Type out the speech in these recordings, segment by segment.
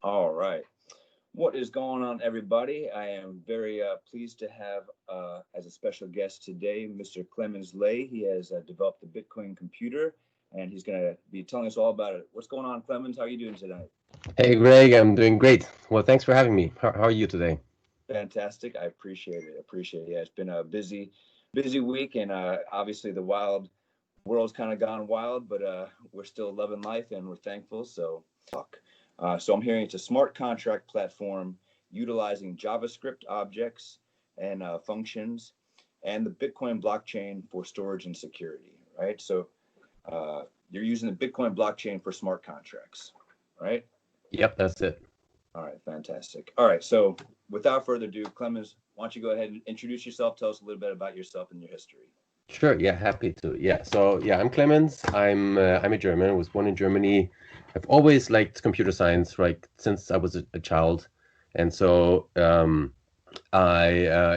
All right. What is going on, everybody? I am very pleased to have as a special guest today, Mr. Clemens. He has developed the Bitcoin computer, and he's going to be telling us all about it. What's going on, Clemens? How are you doing tonight? Hey, Greg, I'm doing great. Well, thanks for having me. How are you today? Fantastic. I appreciate it. Yeah, it's been a busy week, and obviously the world's kind of gone wild, but we're still loving life and we're thankful. So I'm hearing it's a smart contract platform utilizing JavaScript objects and functions and the Bitcoin blockchain for storage and security, right? So you're using the Bitcoin blockchain for smart contracts, right? Yep, that's it. All right, fantastic. All right, so without further ado, Clemens, why don't you go ahead and introduce yourself? Tell us a little bit about yourself and your history. Sure, yeah, happy to. I'm Clemens. I'm a German. I was born in Germany. I've always liked computer science, right, since I was a child. And so I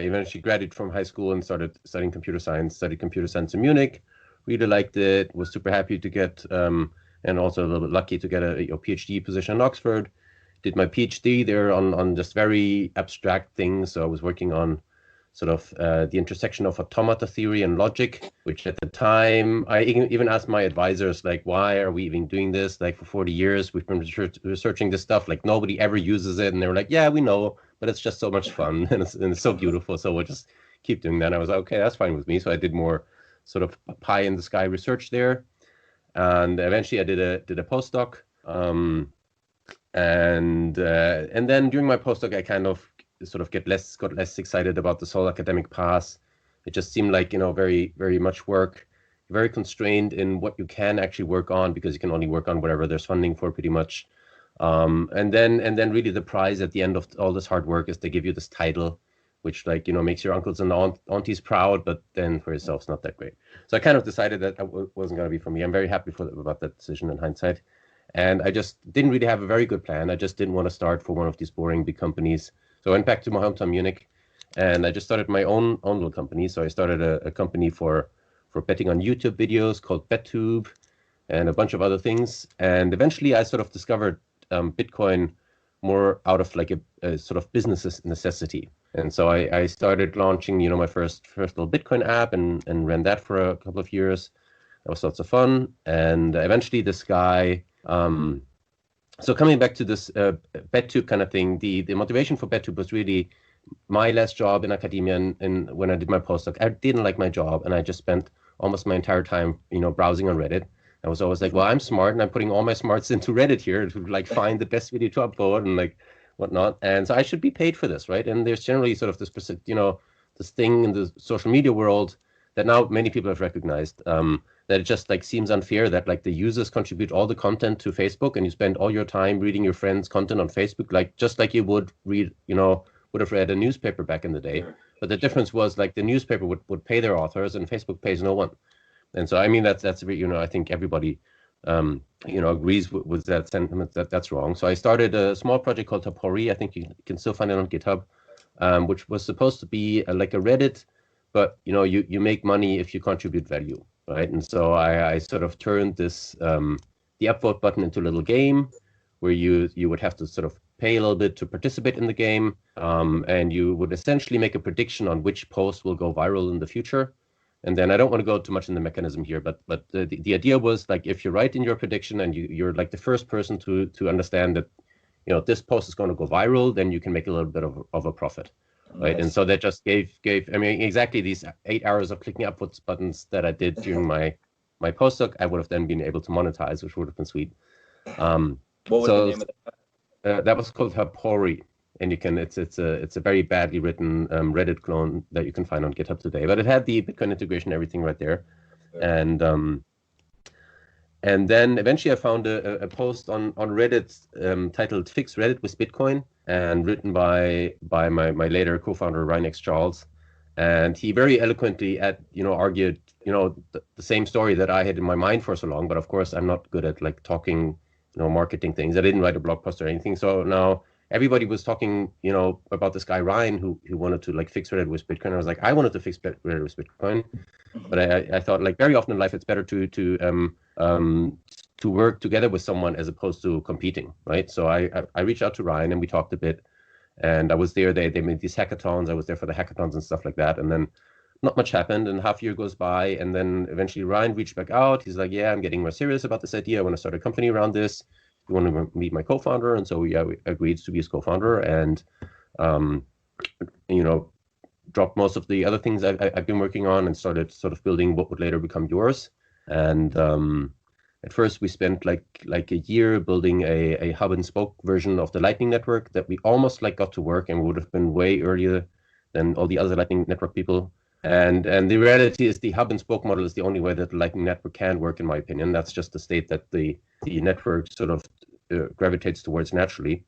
eventually graduated from high school and started studying computer science, studied computer science in Munich. Really liked it, was super happy to get, and also a little bit lucky to get a PhD position in Oxford. Did my PhD there on just very abstract things. So I was working on sort of the intersection of automata theory and logic, which at the time, I even asked my advisors, like, why are we even doing this? Like, for 40 years, we've been researching this stuff. Like, nobody ever uses it. And they were like, yeah, we know, but it's just so much fun and it's so beautiful. So we'll just keep doing that. And I was like, okay, that's fine with me. So I did more sort of pie in the sky research there. And eventually I did a postdoc. And then during my postdoc, I kind of sort of got less excited about this whole academic path. It just seemed like, very, very much work, very constrained in what you can actually work on, because you can only work on whatever there's funding for, pretty much. And then really the prize at the end of all this hard work is they give you this title, which makes your uncles and aunties proud, but then for yourself, it's not that great. So I kind of decided that it wasn't going to be for me. I'm very happy about that decision in hindsight. And I just didn't really have a very good plan. I just didn't want to start for one of these boring big companies. So I went back to my hometown, Munich, and I just started my own little company. So I started a company for betting on YouTube videos called BetTube, and a bunch of other things. And eventually I sort of discovered Bitcoin more out of like a sort of business necessity. And so I started launching, my first little Bitcoin app and ran that for a couple of years. That was lots of fun. And eventually this guy, so coming back to this BetTube kind of thing, the motivation for BetTube was really my last job in academia, and when I did my postdoc, I didn't like my job, and I just spent almost my entire time, browsing on Reddit. I was always like, well, I'm smart, and I'm putting all my smarts into Reddit here to like find the best video to upload and like whatnot, and so I should be paid for this, right? And there's generally sort of this, this thing in the social media world that now many people have recognized, that it just like seems unfair that like the users contribute all the content to Facebook, and you spend all your time reading your friends' content on Facebook, like just like you would read, would have read a newspaper back in the day. Sure. But the difference was like the newspaper would pay their authors, and Facebook pays no one. And so I mean that's I think everybody agrees with that sentiment, that's wrong. So I started a small project called Tapori. I think you can still find it on GitHub, which was supposed to be like a Reddit, but you make money if you contribute value. Right, and so I sort of turned this the upvote button into a little game where you would have to sort of pay a little bit to participate in the game, and you would essentially make a prediction on which post will go viral in the future. And then I don't want to go too much in the mechanism here, but the idea was like if you write in your prediction and you're like the first person to understand that this post is going to go viral, then you can make a little bit of a profit. Right. Nice. And so that just gave exactly these 8 hours of clicking upvotes buttons that I did during my postdoc, I would have then been able to monetize, which would have been sweet. What was the name of that? That was called Tapori, and it's a very badly written Reddit clone that you can find on GitHub today. But it had the Bitcoin integration, everything right there, and then eventually I found a post on Reddit titled "Fix Reddit with Bitcoin," and written by my later co-founder Ryan X. Charles, and he very eloquently argued the same story that I had in my mind for so long. But of course, I'm not good at like talking marketing things. I didn't write a blog post or anything. So now everybody was talking about this guy Ryan who wanted to like fix Reddit with Bitcoin. I was like, I wanted to fix Reddit with Bitcoin, but I thought like very often in life it's better to to work together with someone as opposed to competing, right? So I reached out to Ryan and we talked a bit, and I was there. They made these hackathons. I was there for the hackathons and stuff like that, and then not much happened, and half a year goes by, and then eventually Ryan reached back out. He's like, yeah, I'm getting more serious about this idea. I want to start a company around this. You want to meet my co-founder? And so we agreed to be his co-founder, and dropped most of the other things I've been working on and started sort of building what would later become yours. And at first we spent like a year building a hub and spoke version of the Lightning Network that we almost got to work, and would have been way earlier than all the other Lightning Network people. And the reality is the hub and spoke model is the only way that the Lightning Network can work, in my opinion. That's just the state that the network sort of gravitates towards naturally.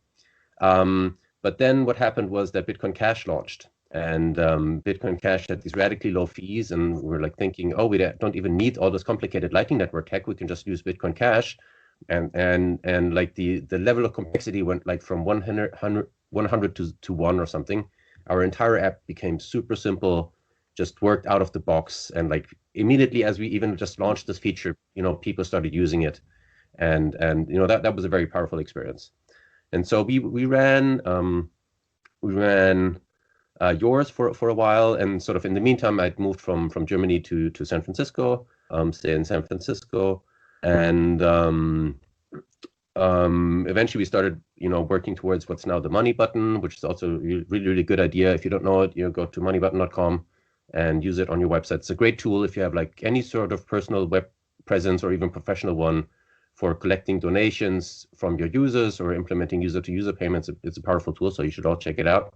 But then what happened was that Bitcoin Cash launched, and Bitcoin Cash had these radically low fees, and we're thinking, oh, we don't even need all this complicated Lightning Network tech. We can just use Bitcoin Cash, and the level of complexity went from 100 to 1 or something. Our entire app became super simple, just worked out of the box, and immediately as we even just launched this feature, people started using it, and that was a very powerful experience. And so we ran yours for a while, and sort of in the meantime I'd moved from Germany to San Francisco, stay in San Francisco, and eventually we started working towards what's now the Money button, which is also a really good idea. If you don't know it, go to moneybutton.com and use it on your website. It's a great tool if you have any sort of personal web presence or even professional one for collecting donations from your users or implementing user-to-user payments. It's a powerful tool, so you should all check it out.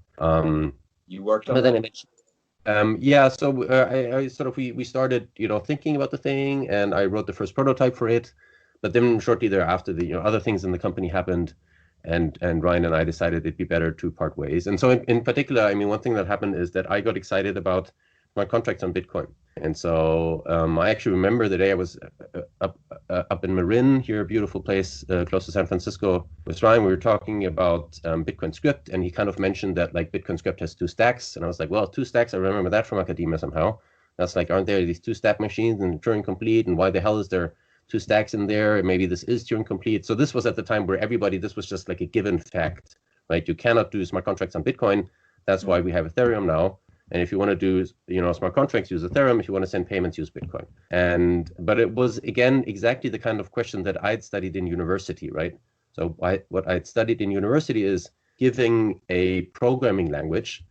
You worked on that? Yeah, so we started thinking about the thing, and I wrote the first prototype for it, but then shortly thereafter the other things in the company happened, and Ryan and I decided it'd be better to part ways. And so in particular, I mean, one thing that happened is that I got excited about my contracts on Bitcoin. And so I actually remember the day I was up in Marin, here, a beautiful place close to San Francisco, with Ryan. We were talking about Bitcoin Script, and he kind of mentioned that Bitcoin Script has 2 stacks. And I was like, well, 2 stacks, I remember that from academia somehow. That's aren't there these 2 stack machines and Turing complete? And why the hell is there 2 stacks in there? Maybe this is Turing complete. So this was at the time where this was just a given fact, right? You cannot do smart contracts on Bitcoin. That's why we have Ethereum now. And if you want to do, smart contracts, use Ethereum. If you want to send payments, use Bitcoin. But it was, again, exactly the kind of question that I'd studied in university, right? So what I'd studied in university is giving a programming language,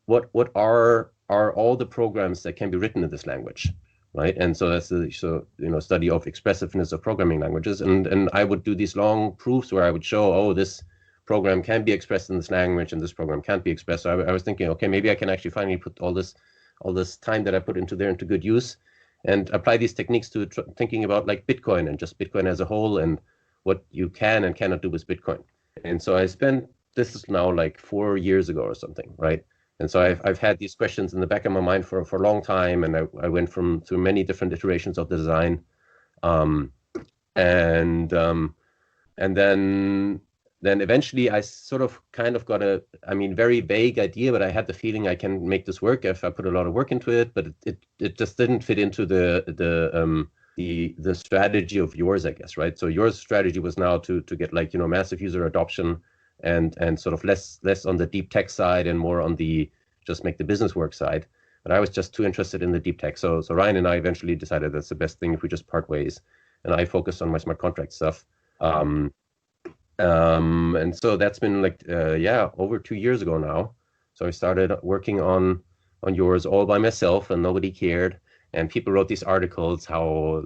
what are all the programs that can be written in this language, right? And so that's the study of expressiveness of programming languages. And I would do these long proofs where I would show, oh, this program can be expressed in this language and this program can't be expressed. So I was thinking, okay, maybe I can actually finally put all this time that I put into there into good use, and apply these techniques to thinking about Bitcoin and just Bitcoin as a whole, and what you can and cannot do with Bitcoin. And so I spent, this is now 4 years ago or something, right? And so I've had these questions in the back of my mind for a long time, and I went through many different iterations of the design, and then eventually I sort of kind of got very vague idea, but I had the feeling I can make this work if I put a lot of work into it. But it just didn't fit into the strategy of yours, I guess, right? So your strategy was now to get massive user adoption and sort of less on the deep tech side and more on the just make the business work side. But I was just too interested in the deep tech. So Ryan and I eventually decided that's the best thing if we just part ways, and I focused on my smart contract stuff. And so that's been over 2 years ago now. So I started working on yours all by myself, and nobody cared. And people wrote these articles how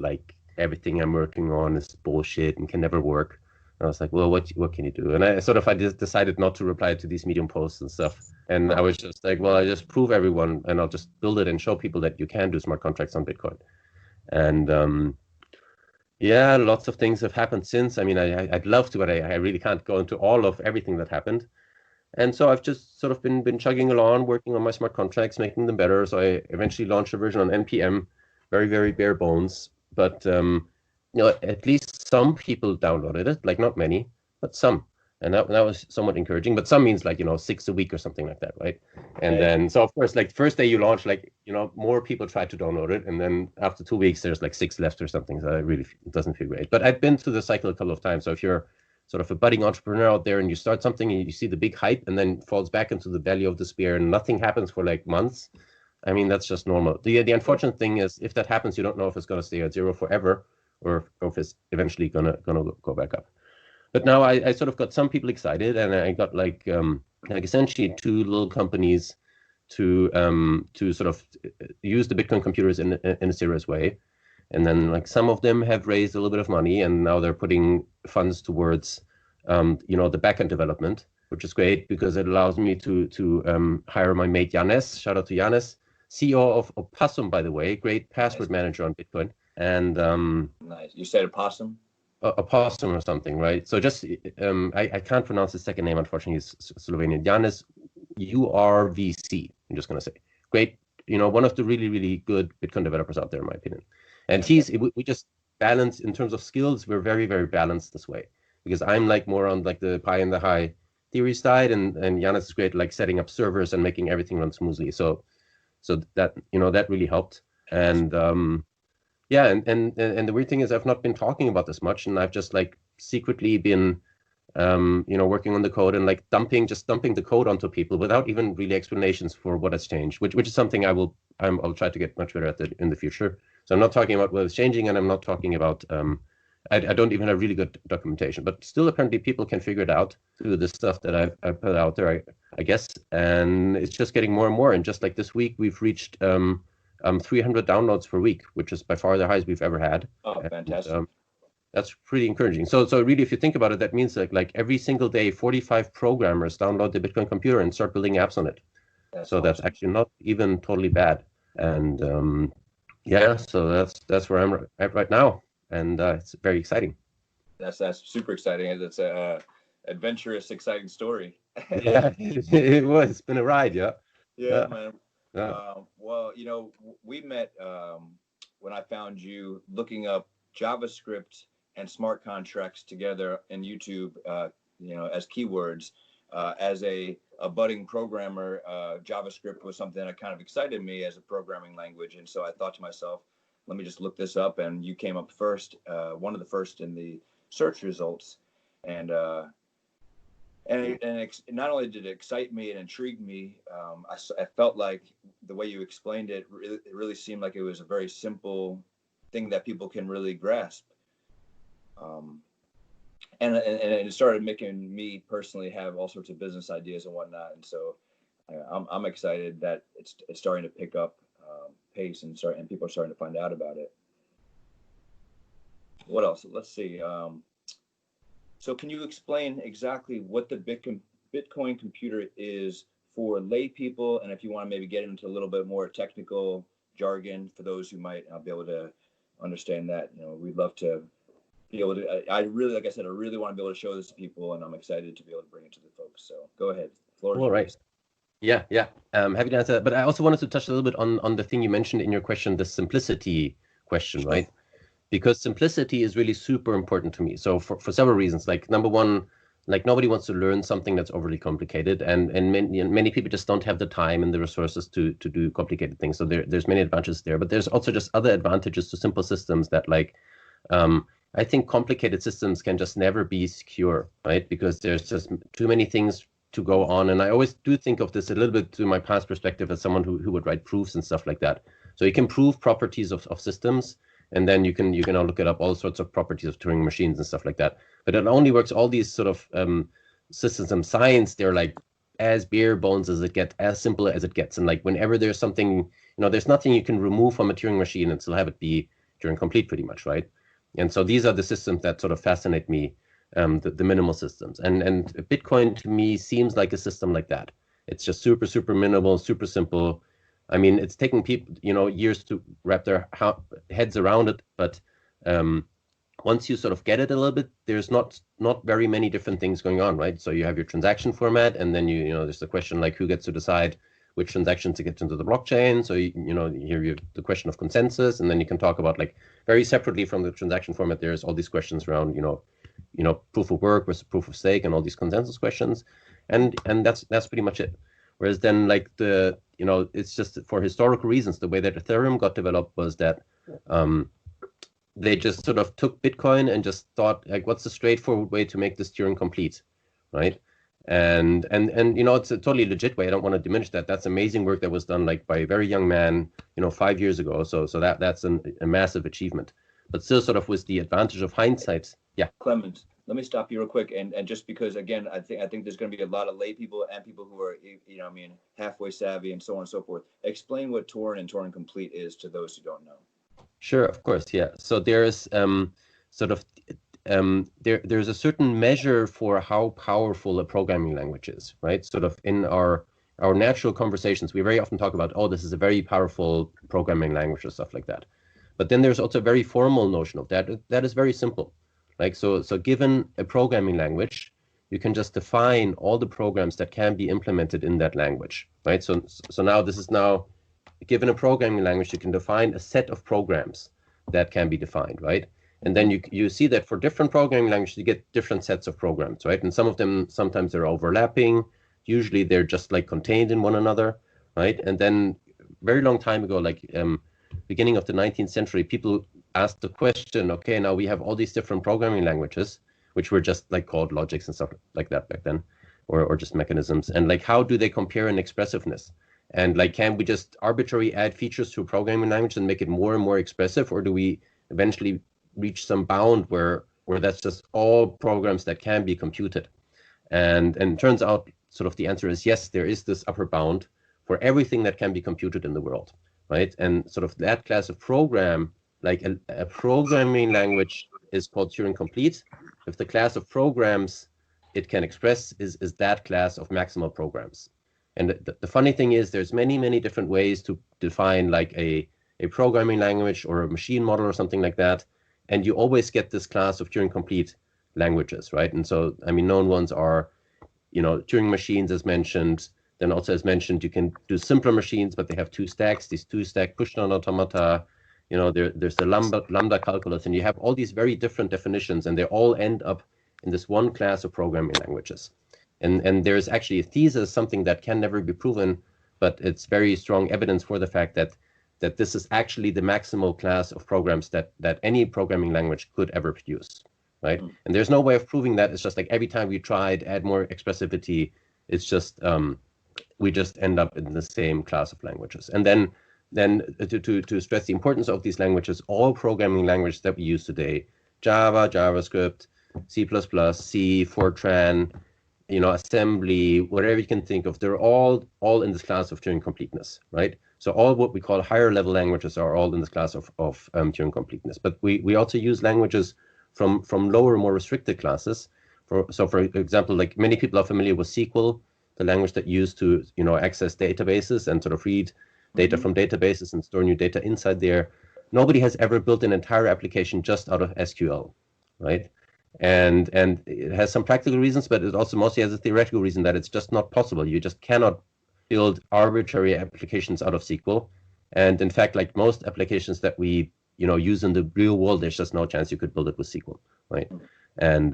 everything I'm working on is bullshit and can never work. And I was like, well, what can you do? And I just decided not to reply to these Medium posts and stuff. And I was just like, well, I just prove everyone, and I'll just build it and show people that you can do smart contracts on Bitcoin. And yeah, lots of things have happened since. I mean, I'd love to, but I really can't go into all of everything that happened. And so I've just sort of been chugging along, working on my smart contracts, making them better. So I eventually launched a version on NPM, very, very bare bones. But at least some people downloaded it, not many, but some. And that was somewhat encouraging, but some means like, 6 a week or something like that, right? And then, so of course, like first day you launch, like, more people try to download it. And then after 2 weeks, there's like 6 left or something. So it doesn't feel great. But I've been through the cycle a couple of times. So if you're sort of a budding entrepreneur out there and you start something and you see the big hype and then falls back into the valley of despair and nothing happens for like months, I mean, that's just normal. The unfortunate thing is if that happens, you don't know if it's going to stay at zero forever or if it's eventually gonna go back up. But now I sort of got some people excited, and I got like essentially 2 little companies to sort of use the Bitcoin computers in a serious way. And then like some of them have raised a little bit of money, and now they're putting funds towards the backend development, which is great because it allows me to hire my mate Yanis. Shout out to Yanis, CEO of Opossum, by the way, great password manager on Bitcoin. And nice. You said Opossum? Opossum or something, right? So just I can't pronounce his second name, unfortunately. He's Slovenian. Yanis URVC. I'm just gonna say, great. One of the really, really good Bitcoin developers out there, in my opinion. And we just balance in terms of skills. We're very, very balanced this way because I'm like more on like the pie and the high theory side, and Yanis is great like setting up servers and making everything run smoothly. So that that really helped. And yeah, and the weird thing is I've not been talking about this much, and I've just like secretly been working on the code and like dumping the code onto people without even really explanations for what has changed, which is something I'll try to get much better at in the future. So I'm not talking about what is changing, and I'm not talking about I don't even have really good documentation, but still apparently people can figure it out through the stuff that I've put out there, I guess, and it's just getting more and more. And just like this week, we've reached 300 downloads per week, which is by far the highest we've ever had. Oh, fantastic. And, that's pretty encouraging. So really, if you think about it, that means like every single day, 45 programmers download the Bitcoin computer and start building apps on it. So that's actually not even totally bad. And yeah, so that's where I'm at right now, and it's very exciting. That's super exciting. It's a adventurous, exciting story. Yeah, it was. It's been a ride, yeah. Yeah, man. Yeah. Well, we met when I found you looking up JavaScript and smart contracts together in YouTube, as keywords. As a budding programmer, JavaScript was something that kind of excited me as a programming language. And so I thought to myself, let me just look this up. And you came up first, one of the first in the search results. And not only did it excite me and intrigue me, I felt like the way you explained it really seemed like it was a very simple thing that people can really grasp. And it started making me personally have all sorts of business ideas and whatnot. And so I'm excited that it's starting to pick up pace and people are starting to find out about it. What else? Let's see. So can you explain exactly what the Bitcoin computer is for lay people? And if you want to maybe get into a little bit more technical jargon for those who might not be able to understand that, we'd love to be able to, like I said, I really want to be able to show this to people, and I'm excited to be able to bring it to the folks. So go ahead. All right. Yeah. Happy to answer that. But I also wanted to touch a little bit on the thing you mentioned in your question, the simplicity question, right? Because simplicity is really super important to me. So for several reasons, like number one, like nobody wants to learn something that's overly complicated, and many people just don't have the time and the resources to do complicated things. So there's many advantages there, but there's also just other advantages to simple systems that like, I think complicated systems can just never be secure, right? Because there's just too many things to go on. And I always do think of this a little bit to my past perspective as someone who would write proofs and stuff like that. So you can prove properties of systems, and then you can look it up, all sorts of properties of Turing machines and stuff like that. But it only works, all these sort of systems of science, they're like as bare bones as it gets, as simple as it gets. And like whenever there's something, there's nothing you can remove from a Turing machine and still have it be Turing complete pretty much, right? And so these are the systems that sort of fascinate me, the minimal systems. And Bitcoin to me seems like a system like that. It's just super, super minimal, super simple. I mean, it's taken people, years to wrap their heads around it. But once you sort of get it a little bit, there's not very many different things going on, right? So you have your transaction format, and then there's the question like who gets to decide which transactions to get into the blockchain. So here you have the question of consensus, and then you can talk about like very separately from the transaction format. There's all these questions around proof of work versus proof of stake and all these consensus questions, and that's pretty much it. Whereas then like it's just for historical reasons, the way that Ethereum got developed was that they just sort of took Bitcoin and just thought, like, what's the straightforward way to make this Turing complete, right? And it's a totally legit way. I don't want to diminish that. That's amazing work that was done like by a very young man, 5 years ago. So that's a massive achievement. But still, sort of with the advantage of hindsight. Yeah. Clemens, let me stop you real quick, and just because again, I think there's going to be a lot of lay people and people who are halfway savvy and so on and so forth. Explain what Turing and Turing complete is to those who don't know. Sure, of course, yeah. So there's there's a certain measure for how powerful a programming language is, right? Sort of in our natural conversations, we very often talk about, oh, this is a very powerful programming language or stuff like that. But then there's also a very formal notion of that. That is very simple. Like so given a programming language, you can just define all the programs that can be implemented in that language, right? So now this is now given a programming language, you can define a set of programs that can be defined, right? And then you see that for different programming languages, you get different sets of programs, right? And some of them, sometimes they're overlapping. Usually they're just like contained in one another, right? And then very long time ago, like beginning of the 19th century, people asked the question, okay, now we have all these different programming languages, which were just like called logics and stuff like that back then, or just mechanisms. And like, how do they compare in expressiveness? And like, can we just arbitrarily add features to a programming language and make it more and more expressive? Or do we eventually reach some bound where that's just all programs that can be computed? And it turns out sort of the answer is yes, there is this upper bound for everything that can be computed in the world, right? And sort of that class of program, like a programming language is called Turing complete. If the class of programs it can express is that class of maximal programs. And the funny thing is there's many different ways to define like a programming language or a machine model or something like that. And you always get this class of Turing complete languages, right? And so, I mean, known ones are, Turing machines as mentioned. Then also as mentioned, you can do simpler machines, but they have two stacks, these two-stack push-down automata. There's the lambda calculus, and you have all these very different definitions, and they all end up in this one class of programming languages. And there's actually a thesis, something that can never be proven, but it's very strong evidence for the fact that this is actually the maximal class of programs that any programming language could ever produce, right? And there's no way of proving that. It's just like every time we try to add more expressivity, it's just we just end up in the same class of languages. And then to stress the importance of these languages, all programming languages that we use today, Java, JavaScript, C++, C, Fortran, assembly, whatever you can think of, they're all in this class of Turing completeness, right? So all what we call higher level languages are all in this class of Turing completeness. But we also use languages from lower, more restricted classes. For example, like many people are familiar with SQL, the language that used to access databases and sort of read data from databases and store new data inside there. Nobody has ever built an entire application just out of SQL, right? And it has some practical reasons, but it also mostly has a theoretical reason that it's just not possible. You just cannot build arbitrary applications out of SQL. And in fact, like most applications that we use in the real world, there's just no chance you could build it with SQL, right? And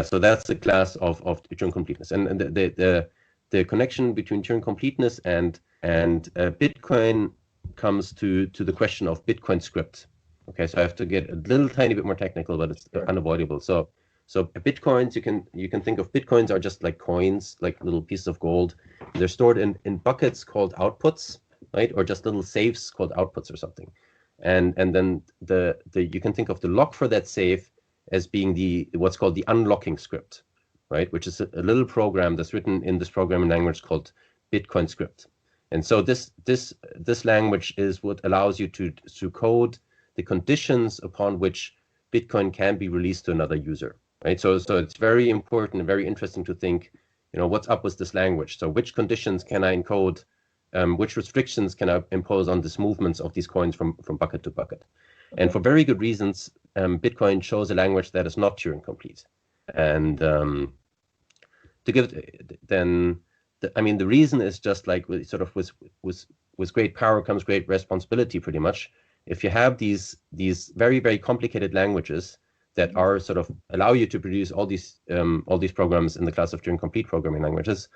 so that's the class of Turing completeness. And the connection between Turing completeness and Bitcoin comes to the question of Bitcoin script. Okay, so I have to get a little tiny bit more technical, but it's unavoidable. So Bitcoins, you can think of Bitcoins are just like coins, like little pieces of gold. They're stored in buckets called outputs, right? Or just little safes called outputs or something. And then you can think of the lock for that safe as being what's called the unlocking script, right? Which is a little program that's written in this programming language called Bitcoin script. And so this language is what allows you to code the conditions upon which Bitcoin can be released to another user, right? So it's very important and very interesting to think, what's up with this language? So which conditions can I encode? Which restrictions can I impose on these movements of these coins from bucket to bucket? And for very good reasons, Bitcoin chose a language that is not Turing complete. And to give then, the reason is just like sort of with great power comes great responsibility, pretty much. If you have these very, very complicated languages that are sort of allow you to produce all these programs in the class of Turing complete programming languages,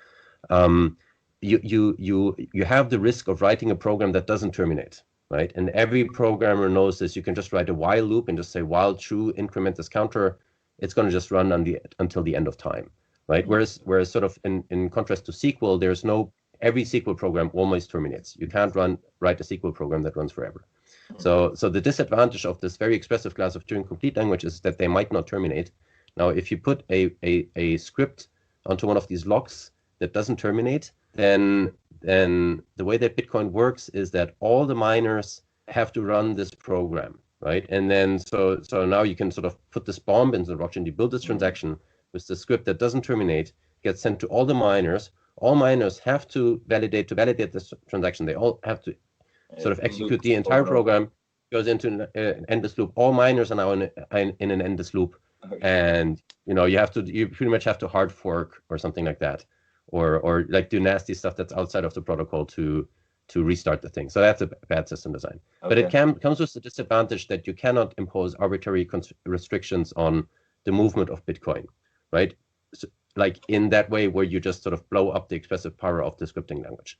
you have the risk of writing a program that doesn't terminate, right? And every programmer knows this. You can just write a while loop and just say while true, increment this counter. It's going to just run until the end of time, right? Whereas sort of in contrast to SQL, there's no, every SQL program almost terminates. You can't write a SQL program that runs forever. So the disadvantage of this very expressive class of Turing complete language is that they might not terminate. Now, if you put a script onto one of these locks that doesn't terminate, then the way that Bitcoin works is that all the miners have to run this program, right? And then so now you can sort of put this bomb into the blockchain. You build this transaction with the script that doesn't terminate, gets sent to all the miners. All miners have to validate this transaction. They all have to sort of execute the entire program, goes into an endless loop. All miners are now in an endless loop, and you pretty much have to hard fork or something like that, or like do nasty stuff that's outside of the protocol to restart the thing. So that's a bad system design. But it comes with the disadvantage that you cannot impose arbitrary restrictions on the movement of Bitcoin, right? So, like in that way where you just sort of blow up the expressive power of the scripting language.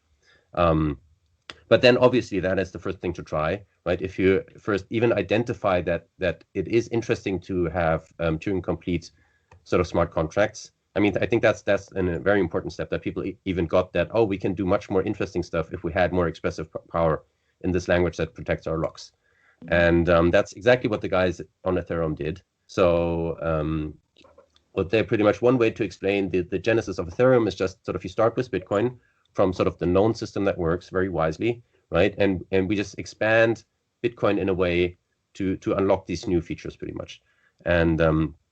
But then obviously that is the first thing to try, right? If you first even identify that it is interesting to have Turing complete sort of smart contracts. I mean, I think that's a very important step that people even got that, oh, we can do much more interesting stuff if we had more expressive power in this language that protects our locks. And that's exactly what the guys on Ethereum did. So what they pretty much, one way to explain the genesis of Ethereum is just sort of you start with Bitcoin from sort of the known system that works very wisely, right? And we just expand Bitcoin in a way to unlock these new features pretty much. And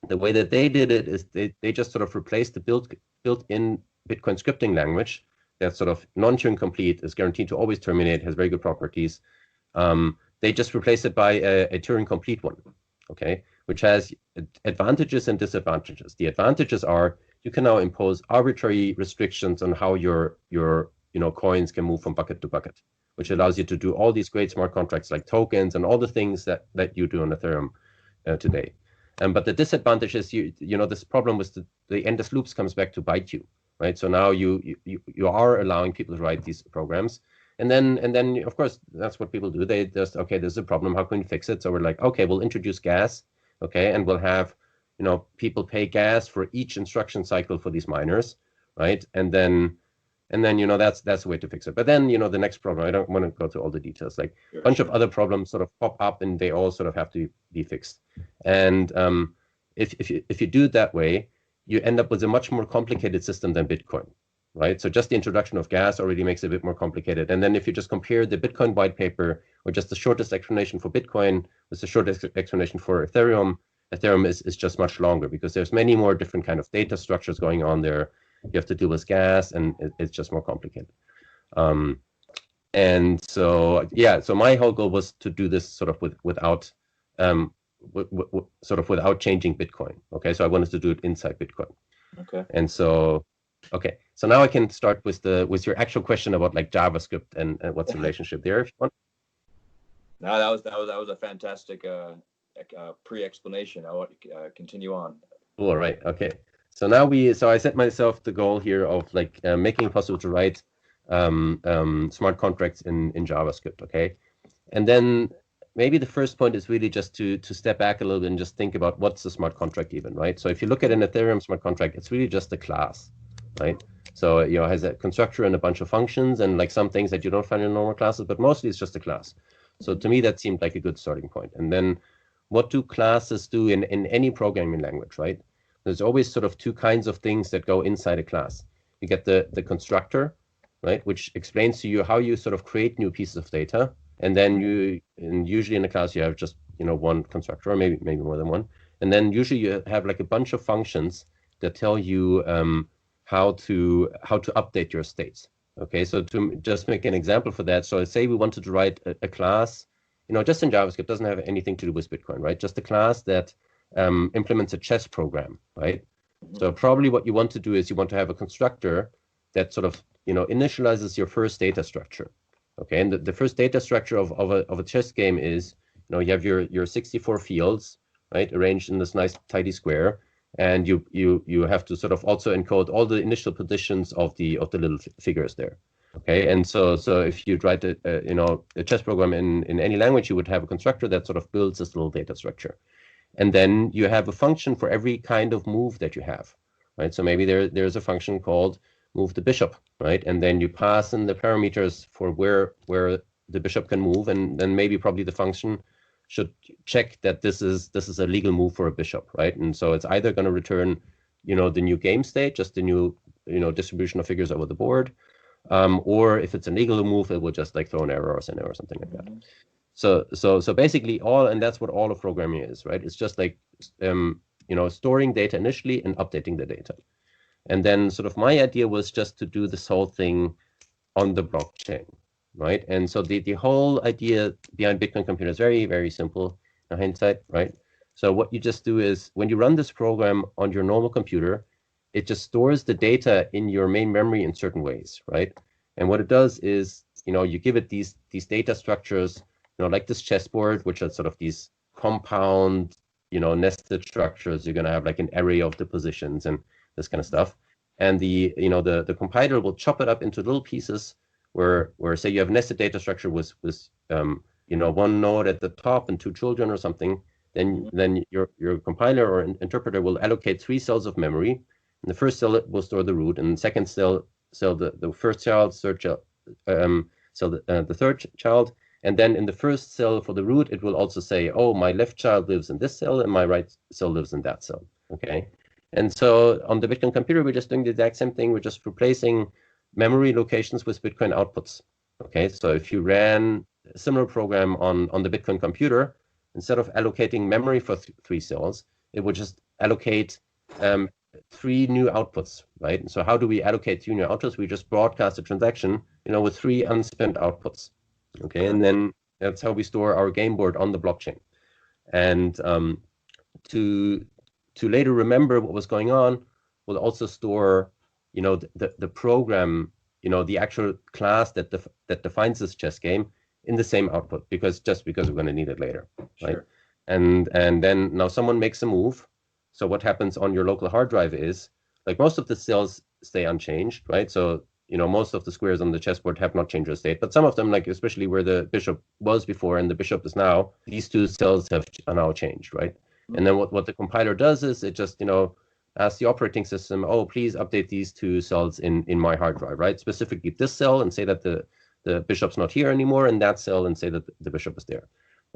the way that they did it is they just sort of replaced the built-in Bitcoin scripting language that's sort of non-Turing complete, is guaranteed to always terminate, has very good properties. They just replaced it by a Turing complete one, okay? Which has advantages and disadvantages. The advantages are you can now impose arbitrary restrictions on how your coins can move from bucket to bucket, which allows you to do all these great smart contracts like tokens and all the things that you do on Ethereum today. But the disadvantage is this problem with the endless loops comes back to bite you, right? So now you are allowing people to write these programs, and then of course that's what people do. They just, okay, there's a problem. How can we fix it? So we're like, okay, we'll introduce gas, okay, and we'll have people pay gas for each instruction cycle for these miners, right? And then that's the way to fix it. But then the next problem, I don't want to go through all the details, like a bunch of other problems sort of pop up and they all sort of have to be fixed. And if you do it that way, you end up with a much more complicated system than Bitcoin, right? So just the introduction of gas already makes it a bit more complicated. And then if you just compare the Bitcoin white paper or just the shortest explanation for Bitcoin with the shortest explanation for Ethereum is just much longer because there's many more different kind of data structures going on there. You have to deal with gas, and it's just more complicated. And so my whole goal was to do this sort of without without changing Bitcoin. Okay, so I wanted to do it inside Bitcoin. Okay. And so now I can start with your actual question about like JavaScript and what's the relationship there, if you want. No, that was a fantastic pre-explanation. I want to continue on. All right. Okay. So now I set myself the goal here of like making it possible to write smart contracts in JavaScript. Okay. And then maybe the first point is really just to step back a little bit and just think about what's a smart contract even, right? So if you look at an Ethereum smart contract, it's really just a class, right? So it has a constructor and a bunch of functions and like some things that you don't find in normal classes, but mostly it's just a class. So to me, that seemed like a good starting point. And then what do classes do in any programming language, right? There's always sort of two kinds of things that go inside a class. You get the constructor, right, which explains to you how you sort of create new pieces of data. And then usually in a class you have just one constructor or maybe more than one. And then usually you have like a bunch of functions that tell you how to update your states. Okay, so to just make an example for that, so let's say we wanted to write a class, just in JavaScript, doesn't have anything to do with Bitcoin, right? Just a class that implements a chess program, right? So probably what you want to do is you want to have a constructor that sort of initializes your first data structure. Okay, and the first data structure of a chess game is you have your 64 fields, right, arranged in this nice tidy square, and you have to sort of also encode all the initial positions of the little figures there. Okay, and so if you write a chess program in any language, you would have a constructor that sort of builds this little data structure, and then you have a function for every kind of move that you have, right? So maybe there's a function called move the bishop, right? And then you pass in the parameters for where the bishop can move, and then maybe probably the function should check that this is a legal move for a bishop, right? And so it's either going to return, the new game state, just the new, distribution of figures over the board, or if it's a legal move, it will just like throw an error or send error or something like that. So basically and that's what all of programming is, right? It's just like, storing data initially and updating the data. And then sort of my idea was just to do this whole thing on the blockchain, right? And so the whole idea behind Bitcoin Computer is very, very simple in hindsight, right? So what you just do is when you run this program on your normal computer, it just stores the data in your main memory in certain ways, right? And what it does is, you give it these data structures, like this chessboard, which are sort of these compound, nested structures. You're going to have like an array of the positions and this kind of stuff. And the compiler will chop it up into little pieces where say you have nested data structure with one node at the top and two children or something. Then your compiler or interpreter will allocate 3 cells of memory. In the first cell, it will store the root, and in the second cell the first child, third child, the third child, and then in the first cell for the root, it will also say, oh, my left child lives in this cell, and my right cell lives in that cell. Okay, and so on the Bitcoin computer, we're just doing the exact same thing. We're just replacing memory locations with Bitcoin outputs. Okay, so if you ran a similar program on the Bitcoin computer, instead of allocating memory for 3 cells, it would just allocate 3 new outputs, right? And so how do we allocate 3 new outputs? We just broadcast a transaction, with 3 unspent outputs. Okay, and then that's how we store our game board on the blockchain. And to later remember what was going on, we'll also store, the program, the actual class that defines this chess game in the same output, because we're going to need it later, right? Sure. And then now someone makes a move. So what happens on your local hard drive is, like, most of the cells stay unchanged, right? So, most of the squares on the chessboard have not changed their state, but some of them, like especially where the bishop was before and the bishop is now, these 2 cells are now changed, right? Mm-hmm. And then what the compiler does is it just, asks the operating system, oh, please update these 2 cells in my hard drive, right? Specifically this cell, and say that the bishop's not here anymore, and that cell, and say that the bishop is there.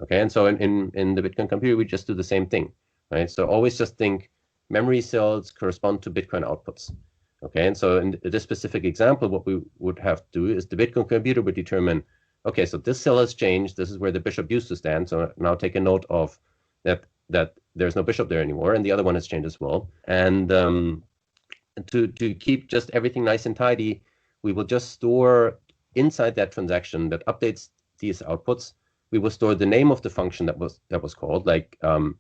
Okay, and so in the Bitcoin computer, we just do the same thing. Right, so always just think memory cells correspond to Bitcoin outputs. Okay, and so in this specific example, what we would have to do is the Bitcoin computer would determine, okay, so this cell has changed. This is where the bishop used to stand. So now take a note of that there's no bishop there anymore, and the other one has changed as well. And to keep just everything nice and tidy, we will just store inside that transaction that updates these outputs. We will store the name of the function that was called, like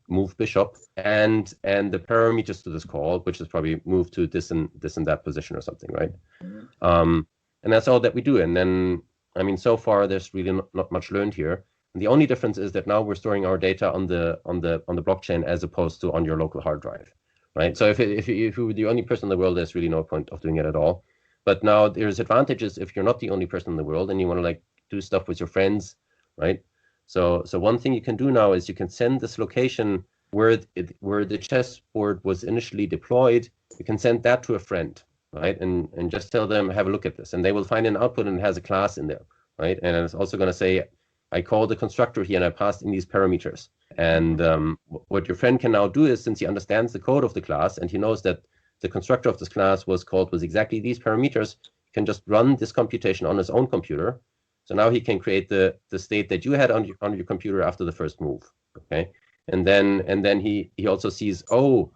move bishop, and the parameters to this call, which is probably move to this and that position or something, right? Mm-hmm. And that's all that we do. And then, I mean, so far there's really not much learned here. And the only difference is that now we're storing our data on the blockchain as opposed to on your local hard drive, right? So if you were the only person in the world, there's really no point of doing it at all. But now there's advantages if you're not the only person in the world and you want to like do stuff with your friends, right? So one thing you can do now is you can send this location where the chessboard was initially deployed. You can send that to a friend, right? And just tell them, have a look at this, and they will find an output and it has a class in there, right? And it's also going to say, I called the constructor here and I passed in these parameters. And what your friend can now do is, since he understands the code of the class and he knows that the constructor of this class was called with exactly these parameters, he can just run this computation on his own computer. So now he can create the state that you had on your computer after the first move, okay? And then he also sees, oh,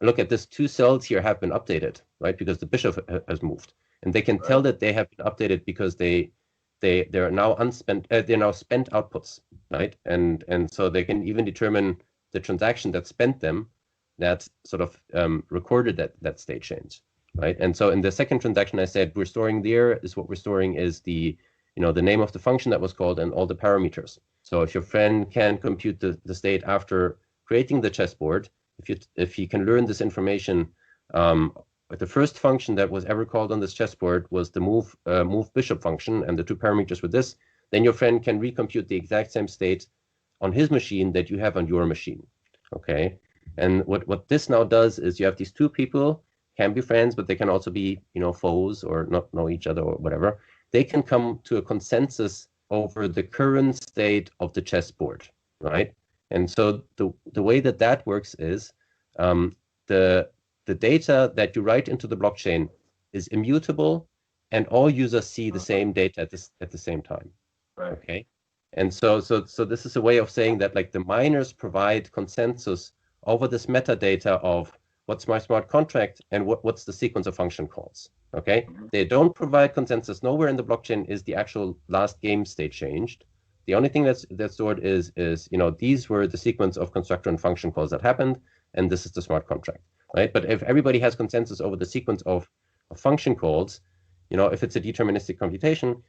look at this, 2 cells here have been updated, right? Because the bishop has moved, and they can tell that they have been updated because they're now unspent, they're now spent outputs, right? And so they can even determine the transaction that spent them, that sort of recorded that state change, right? And so in the second transaction, I said we're storing what we're storing is the name of the function that was called and all the parameters. So if your friend can compute the state after creating the chessboard, if you can learn this information, the first function that was ever called on this chessboard was the move bishop function, and the two parameters were this. Then your friend can recompute the exact same state on his machine that you have on your machine. Okay, and what this now does is you have these two people, can be friends, but they can also be, foes or not know each other or whatever. They can come to a consensus over the current state of the chessboard, right? And so the way that works is the data that you write into the blockchain is immutable, and all users see the same data at the same time. Right. Okay. And so this is a way of saying that, like, the miners provide consensus over this metadata of what's my smart contract and what's the sequence of function calls. Okay. They don't provide consensus. Nowhere in the blockchain is the actual last game state changed. The only thing that's stored is these were the sequence of constructor and function calls that happened, and this is the smart contract, right? But if everybody has consensus over the sequence of function calls, if it's a deterministic computation,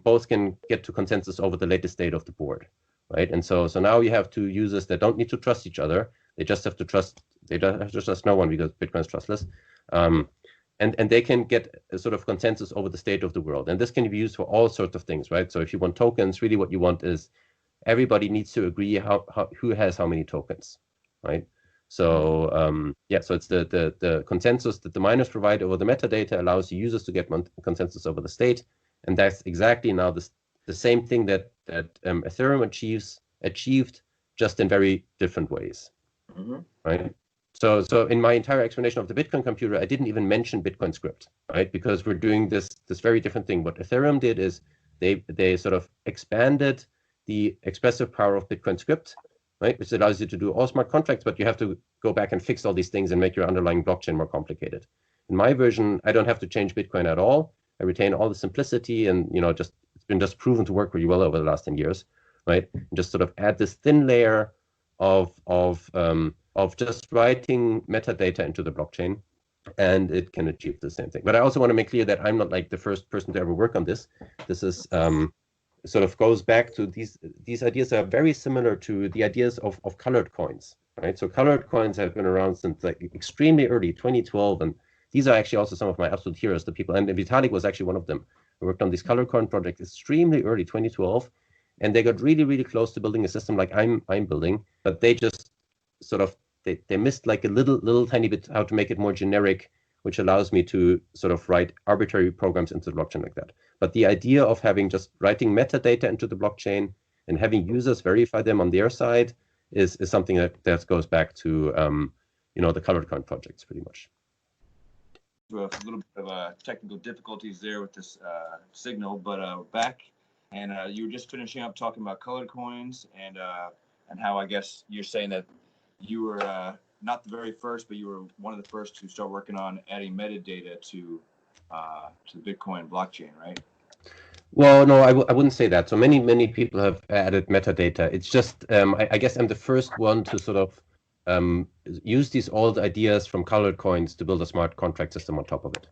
both can get to consensus over the latest state of the board, right? And so now you have two users that don't need to trust each other. They just have to trust. They don't have to trust no one because Bitcoin is trustless, and they can get a sort of consensus over the state of the world. And this can be used for all sorts of things, right? So if you want tokens, really what you want is everybody needs to agree who has how many tokens, right? So so it's the consensus that the miners provide over the metadata allows the users to get consensus over the state. And that's exactly now the same thing that Ethereum achieved, just in very different ways, right? So in my entire explanation of the Bitcoin computer, I didn't even mention Bitcoin script, right? Because we're doing this very different thing. What Ethereum did is they sort of expanded the expressive power of Bitcoin script, right? Which allows you to do all smart contracts, but you have to go back and fix all these things and make your underlying blockchain more complicated. In my version, I don't have to change Bitcoin at all. I retain all the simplicity, and it's been just proven to work really well over the last 10 years, right? And just sort of add this thin layer of just writing metadata into the blockchain, and it can achieve the same thing. But I also want to make clear that I'm not like the first person to ever work on this. This is sort of goes back to these ideas are very similar to the ideas of colored coins, right? So colored coins have been around since like extremely early 2012, and these are actually also some of my absolute heroes, the people, and Vitalik was actually one of them. I worked on these colored coin projects extremely early 2012, and they got really, really close to building a system like I'm building, but they just sort of they missed like a little tiny bit how to make it more generic, which allows me to sort of write arbitrary programs into the blockchain like that. But the idea of having just writing metadata into the blockchain and having users verify them on their side is something that goes back to the colored coin projects pretty much. A little bit of technical difficulties there with this signal, but back, and you were just finishing up talking about colored coins and how I guess you're saying that you were not the very first, but you were one of the first to start working on adding metadata to the Bitcoin blockchain, right? Well, no, I wouldn't say that. So many people have added metadata. It's just I guess I'm the first one to sort of use these old ideas from colored coins to build a smart contract system on top of it.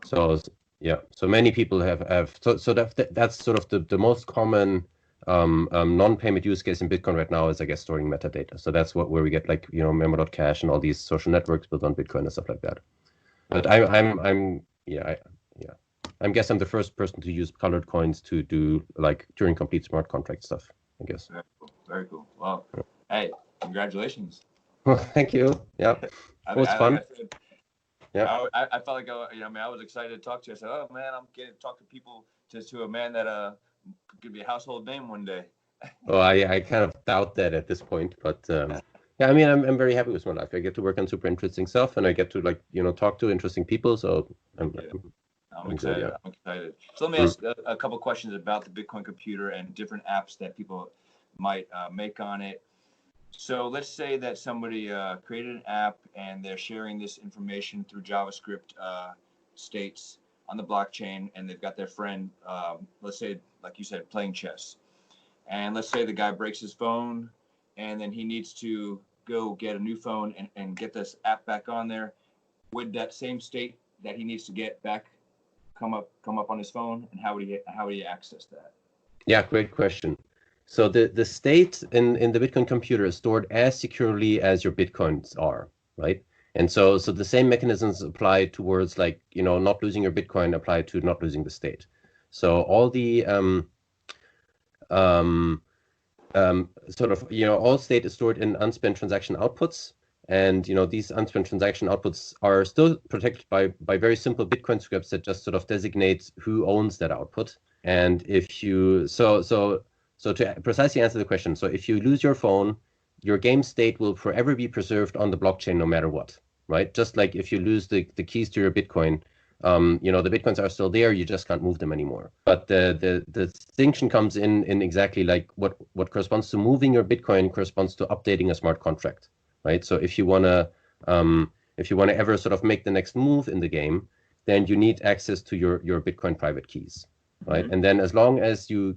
So yeah, so many people have so that's sort of the most common non-payment use case in Bitcoin right now is, I guess, storing metadata. So that's where we get like Memo.cash and all these social networks built on Bitcoin and stuff like that. But I guess I'm the first person to use colored coins to do like Turing complete smart contract stuff, I guess. Very cool. Very cool. Well, hey, congratulations. Well, thank you. Yeah, it was fun. Yeah, I felt like I was excited to talk to you. I said, "Oh man, I'm getting to talk to people, to a man that could be a household name one day." Well, I kind of doubt that at this point, but yeah, I mean, I'm very happy with my life. I get to work on super interesting stuff, and I get to talk to interesting people. So I'm excited. Good, yeah. I'm excited. So let me ask a couple questions about the Bitcoin computer and different apps that people might make on it. So let's say that somebody created an app and they're sharing this information through JavaScript states on the blockchain, and they've got their friend, let's say, like you said, playing chess. And let's say the guy breaks his phone, and then he needs to go get a new phone and get this app back on there. Would that same state that he needs to get back come up on his phone, and how would he access that? Yeah, great question. So the state in the Bitcoin computer is stored as securely as your Bitcoins are, right? And so the same mechanisms apply towards like, not losing your Bitcoin apply to not losing the state. So all the um, all state is stored in unspent transaction outputs. And, these unspent transaction outputs are still protected by very simple Bitcoin scripts that just sort of designate who owns that output. And if you, so to precisely answer the question, so if you lose your phone, your game state will forever be preserved on the blockchain no matter what, right? Just like if you lose the keys to your Bitcoin, the Bitcoins are still there, you just can't move them anymore. But the distinction comes in exactly like what corresponds to moving your Bitcoin corresponds to updating a smart contract, right? So if you wanna ever sort of make the next move in the game, then you need access to your Bitcoin private keys, right? Mm-hmm. And then as long as you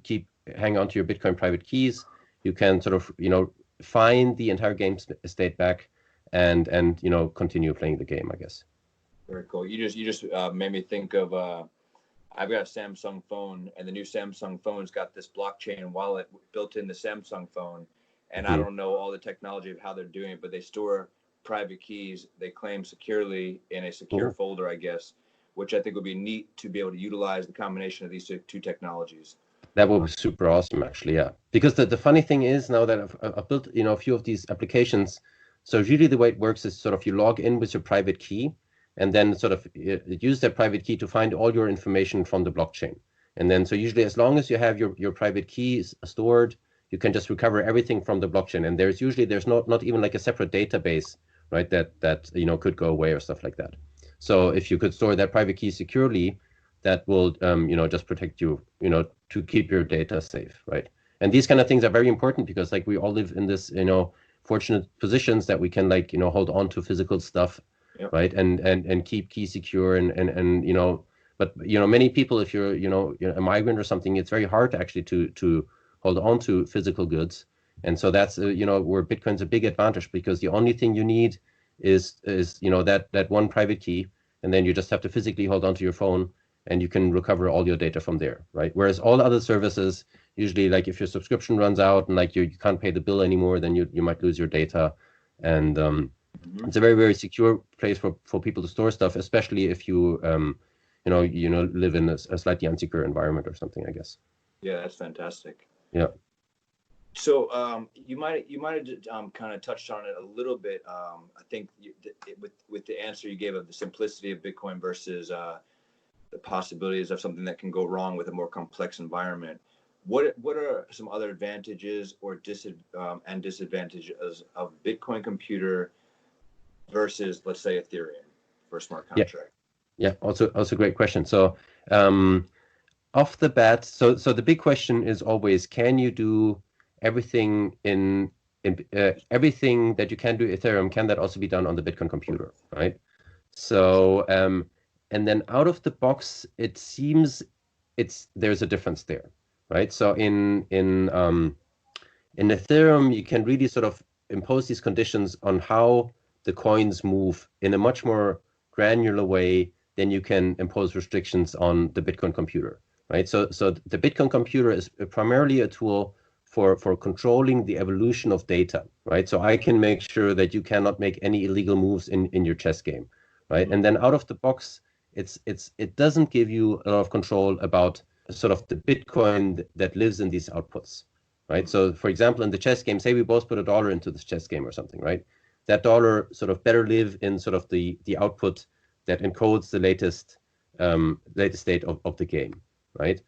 hang on to your Bitcoin private keys, you can sort of find the entire game state back and continue playing the game, I guess. Very cool. You just made me think of I've got a Samsung phone, and the new Samsung phone's got this blockchain wallet built in the Samsung phone. And I don't know all the technology of how they're doing it, but they store private keys, they claim securely in a secure folder, I guess, which I think would be neat to be able to utilize the combination of these two technologies. That would be super awesome, actually, yeah. Because the funny thing is now that I've built a few of these applications, so usually the way it works is sort of you log in with your private key, and then sort of use that private key to find all your information from the blockchain. And then so usually as long as you have your private keys stored, you can just recover everything from the blockchain. And there's not even like a separate database, right, that could go away or stuff like that. So if you could store that private key securely, that will just protect you, to keep your data safe, right? And these kind of things are very important because like we all live in this fortunate positions that we can like hold on to physical stuff. Yep. Right, and keep key secure and but many people, if you're a migrant or something, it's very hard actually to hold on to physical goods. And so that's where Bitcoin's a big advantage, because the only thing you need is that one private key, and then you just have to physically hold on to your phone, and you can recover all your data from there, right? Whereas all other services, usually like if your subscription runs out and like you can't pay the bill anymore, then you might lose your data. And it's a very, very secure place for people to store stuff, especially if you live in a slightly unsecure environment or something, I guess. Yeah, that's fantastic. Yeah. So you might have kind of touched on it a little bit. I think with the answer you gave of the simplicity of Bitcoin versus the possibilities of something that can go wrong with a more complex environment. What are some other advantages or disadvantages of Bitcoin computer versus, let's say, Ethereum for a smart contract? Yeah. Also a great question. So off the bat, so the big question is always, can you do everything in everything that you can do Ethereum? Can that also be done on the Bitcoin computer, right? So and then out of the box, it seems there's a difference there, right? So in Ethereum, you can really sort of impose these conditions on how the coins move in a much more granular way than you can impose restrictions on the Bitcoin computer, right? So the Bitcoin computer is primarily a tool for controlling the evolution of data, right? So I can make sure that you cannot make any illegal moves in your chess game, right? And then out of the box, it doesn't give you a lot of control about sort of the Bitcoin that lives in these outputs, right? So for example, in the chess game, say we both put $1 into this chess game or something, right? That dollar sort of better live in sort of the output that encodes the latest state of the game, right?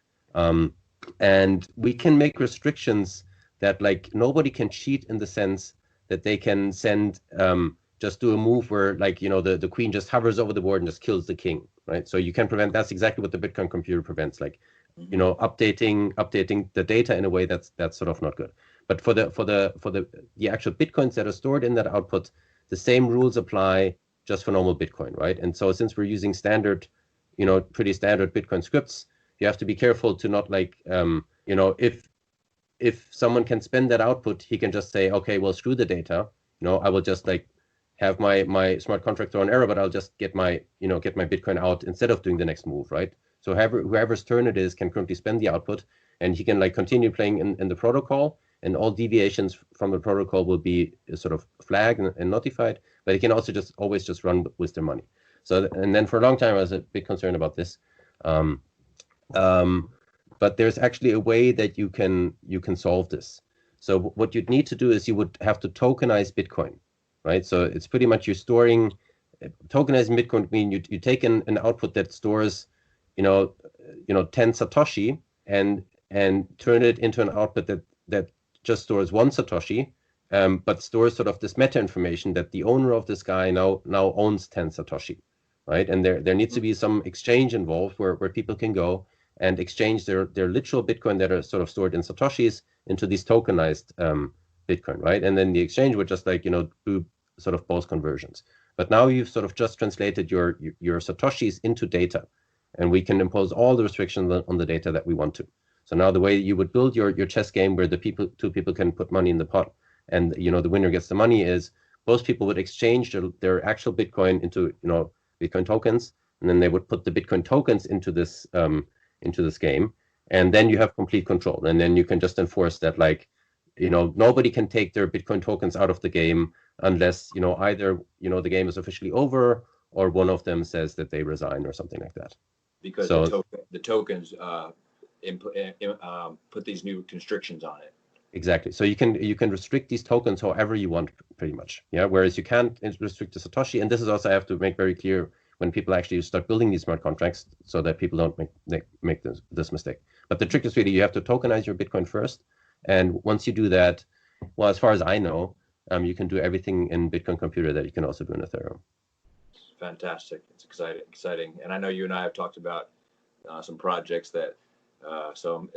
And we can make restrictions that like nobody can cheat, in the sense that they can send just do a move where like the queen just hovers over the board and just kills the king, right? So you can prevent. That's exactly what the Bitcoin computer prevents, like updating the data in a way that's sort of not good. But for the actual Bitcoins that are stored in that output, the same rules apply just for normal Bitcoin, right? And so since we're using standard, pretty standard Bitcoin scripts, you have to be careful to not like, if someone can spend that output, he can just say, okay, well, screw the data. I will just like have my smart contract throw an error, but I'll just get my Bitcoin out instead of doing the next move, right? So whoever's turn it is can currently spend the output. and he can like continue playing in the protocol, and all deviations from the protocol will be sort of flagged and notified, but he can also just always just run with their money. So, and then for a long time, I was a bit concerned about this. But there's actually a way that you can solve this. So what you'd need to do is you would have to tokenize Bitcoin, right? So it's pretty much you're storing, tokenizing Bitcoin means you take an output that stores, 10 Satoshi and turn it into an output that just stores 1 Satoshi, but stores sort of this meta information that the owner of this guy now owns 10 Satoshi, right? And there needs to be some exchange involved where people can go and exchange their literal Bitcoin that are sort of stored in Satoshis into these tokenized Bitcoin, right? And then the exchange would just like, do sort of both conversions. But now you've sort of just translated your Satoshis into data, and we can impose all the restrictions on the data that we want to. So now the way you would build your chess game where two people can put money in the pot and, the winner gets the money is both people would exchange their actual Bitcoin into, Bitcoin tokens, and then they would put the Bitcoin tokens into this game, and then you have complete control, and then you can just enforce that, like, nobody can take their Bitcoin tokens out of the game unless either the game is officially over or one of them says that they resign or something like that. Because the tokens put these new constrictions on it. Exactly. So you can restrict these tokens however you want, pretty much. Yeah. Whereas you can't restrict the Satoshi, and this is also I have to make very clear when people actually start building these smart contracts, so that people don't make this mistake. But the trick is really you have to tokenize your Bitcoin first, and once you do that, well, as far as I know, you can do everything in Bitcoin Computer that you can also do in Ethereum. Fantastic! It's exciting, and I know you and I have talked about some projects that. So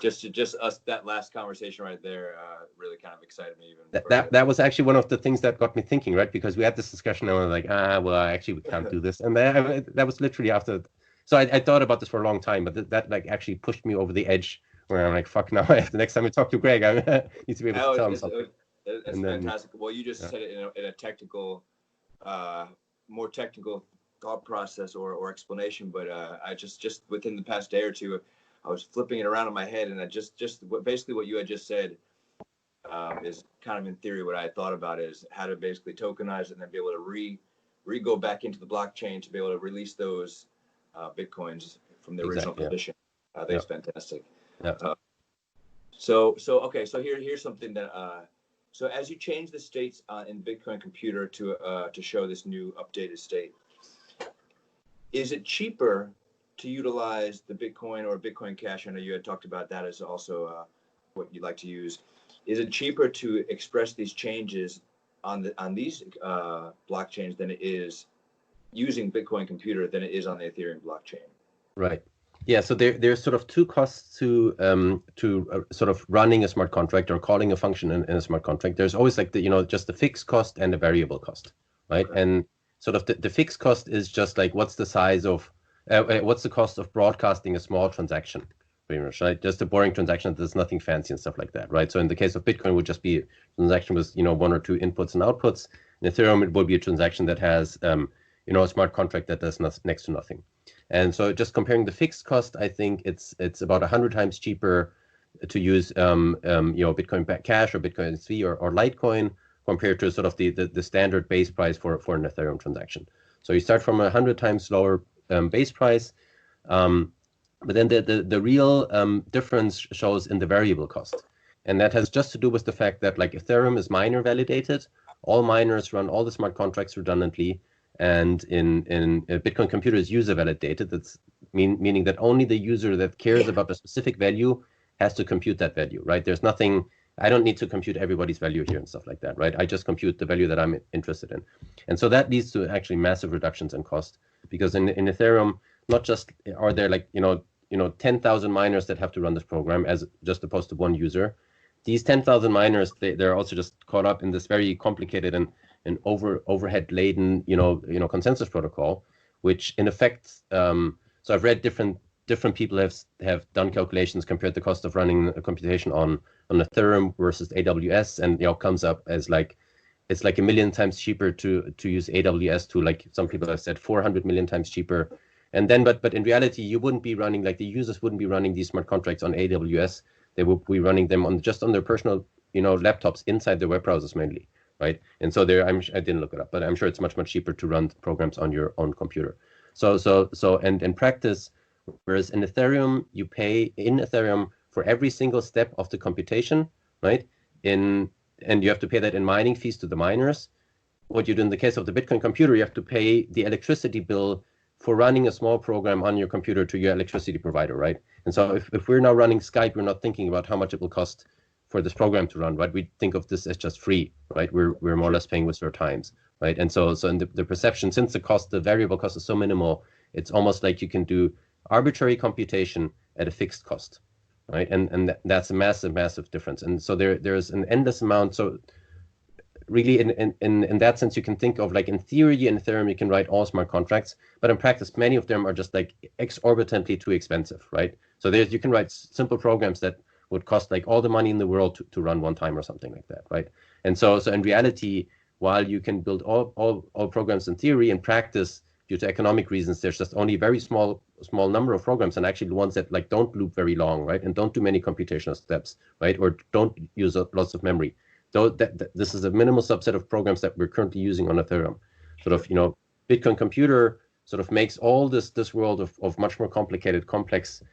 just us, that last conversation right there really kind of excited me even. That was actually one of the things that got me thinking, right? Because we had this discussion and I was like, well, actually we can't do this. And that was literally after. So I thought about this for a long time, but that like actually pushed me over the edge where I'm like, fuck, now the next time I talk to Greg, I need to be able to tell him something. It's fantastic. Well, you just said it in a technical, more technical thought process or explanation, but I just within the past day or two, I was flipping it around in my head, and I basically what you had just said is kind of in theory what I had thought about is how to basically tokenize and then be able to go back into the blockchain to be able to release those Bitcoins from the original position. I think it's fantastic. Yeah. So here's something that so as you change the states in Bitcoin Computer to show this new updated state, is it cheaper to utilize the Bitcoin or Bitcoin Cash? I know you had talked about that as also what you'd like to use. Is it cheaper to express these changes on these blockchains than it is using Bitcoin Computer than it is on the Ethereum blockchain? Right. Yeah. So there's sort of two costs to sort of running a smart contract or calling a function in a smart contract. There's always like just the fixed cost and the variable cost, right? Okay. And sort of the fixed cost is just like what's the size of what's the cost of broadcasting a small transaction, pretty much, right? Just a boring transaction that's nothing fancy and stuff like that, right? So in the case of Bitcoin, it would just be a transaction with, 1 or 2 inputs and outputs. In Ethereum, it would be a transaction that has, a smart contract that does next to nothing. And so just comparing the fixed cost, I think it's about 100 times cheaper to use, Bitcoin Cash or Bitcoin SV or Litecoin compared to sort of the standard base price for an Ethereum transaction. So you start from 100 times lower base price, but then the real difference shows in the variable cost, and that has just to do with the fact that like Ethereum is miner validated, all miners run all the smart contracts redundantly, and in Bitcoin Computer is user validated. That's meaning that only the user that cares about a specific value has to compute that value, right? There's nothing. I don't need to compute everybody's value here and stuff like that, right? I just compute the value that I'm interested in, and so that leads to actually massive reductions in cost. Because in Ethereum, not just are there like 10,000 miners that have to run this program as just opposed to one user. These 10,000 miners, they're also just caught up in this very complicated and overhead laden consensus protocol, which in effect, so I've read different people have done calculations, compared the cost of running a computation on Ethereum versus AWS, and comes up as like it's like 1 million times cheaper to use AWS to, like some people have said, 400 million times cheaper. And then, but in reality, you wouldn't be running, like the users wouldn't be running these smart contracts on AWS. They would be running them on just on their personal, laptops inside their web browsers mainly, right? And so there, I didn't look it up, but I'm sure it's much cheaper to run programs on your own computer. And in practice, whereas in Ethereum, you pay in Ethereum for every single step of the computation, right? And you have to pay that in mining fees to the miners. What you do in the case of the Bitcoin computer, you have to pay the electricity bill for running a small program on your computer to your electricity provider, right? And so if we're now running Skype, we're not thinking about how much it will cost for this program to run, right? We think of this as just free, right? We're more or less paying with our times, right? And so in the perception, since the variable cost is so minimal, it's almost like you can do arbitrary computation at a fixed cost, right? And that's a massive difference. And so there's an endless amount. So really in that sense, you can think of, like, in theory in Ethereum, you can write all smart contracts, but in practice, many of them are just like exorbitantly too expensive, right? So you can write simple programs that would cost like all the money in the world to run one time or something like that, right? And so in reality, while you can build all programs in theory, in practice, due to economic reasons, there's just only a very small number of programs, and actually the ones that like don't loop very long, right, and don't do many computational steps, right, or don't use lots of memory. So this is a minimal subset of programs that we're currently using on Ethereum. Sort of, Bitcoin computer sort of makes all this world of much more complicated, complex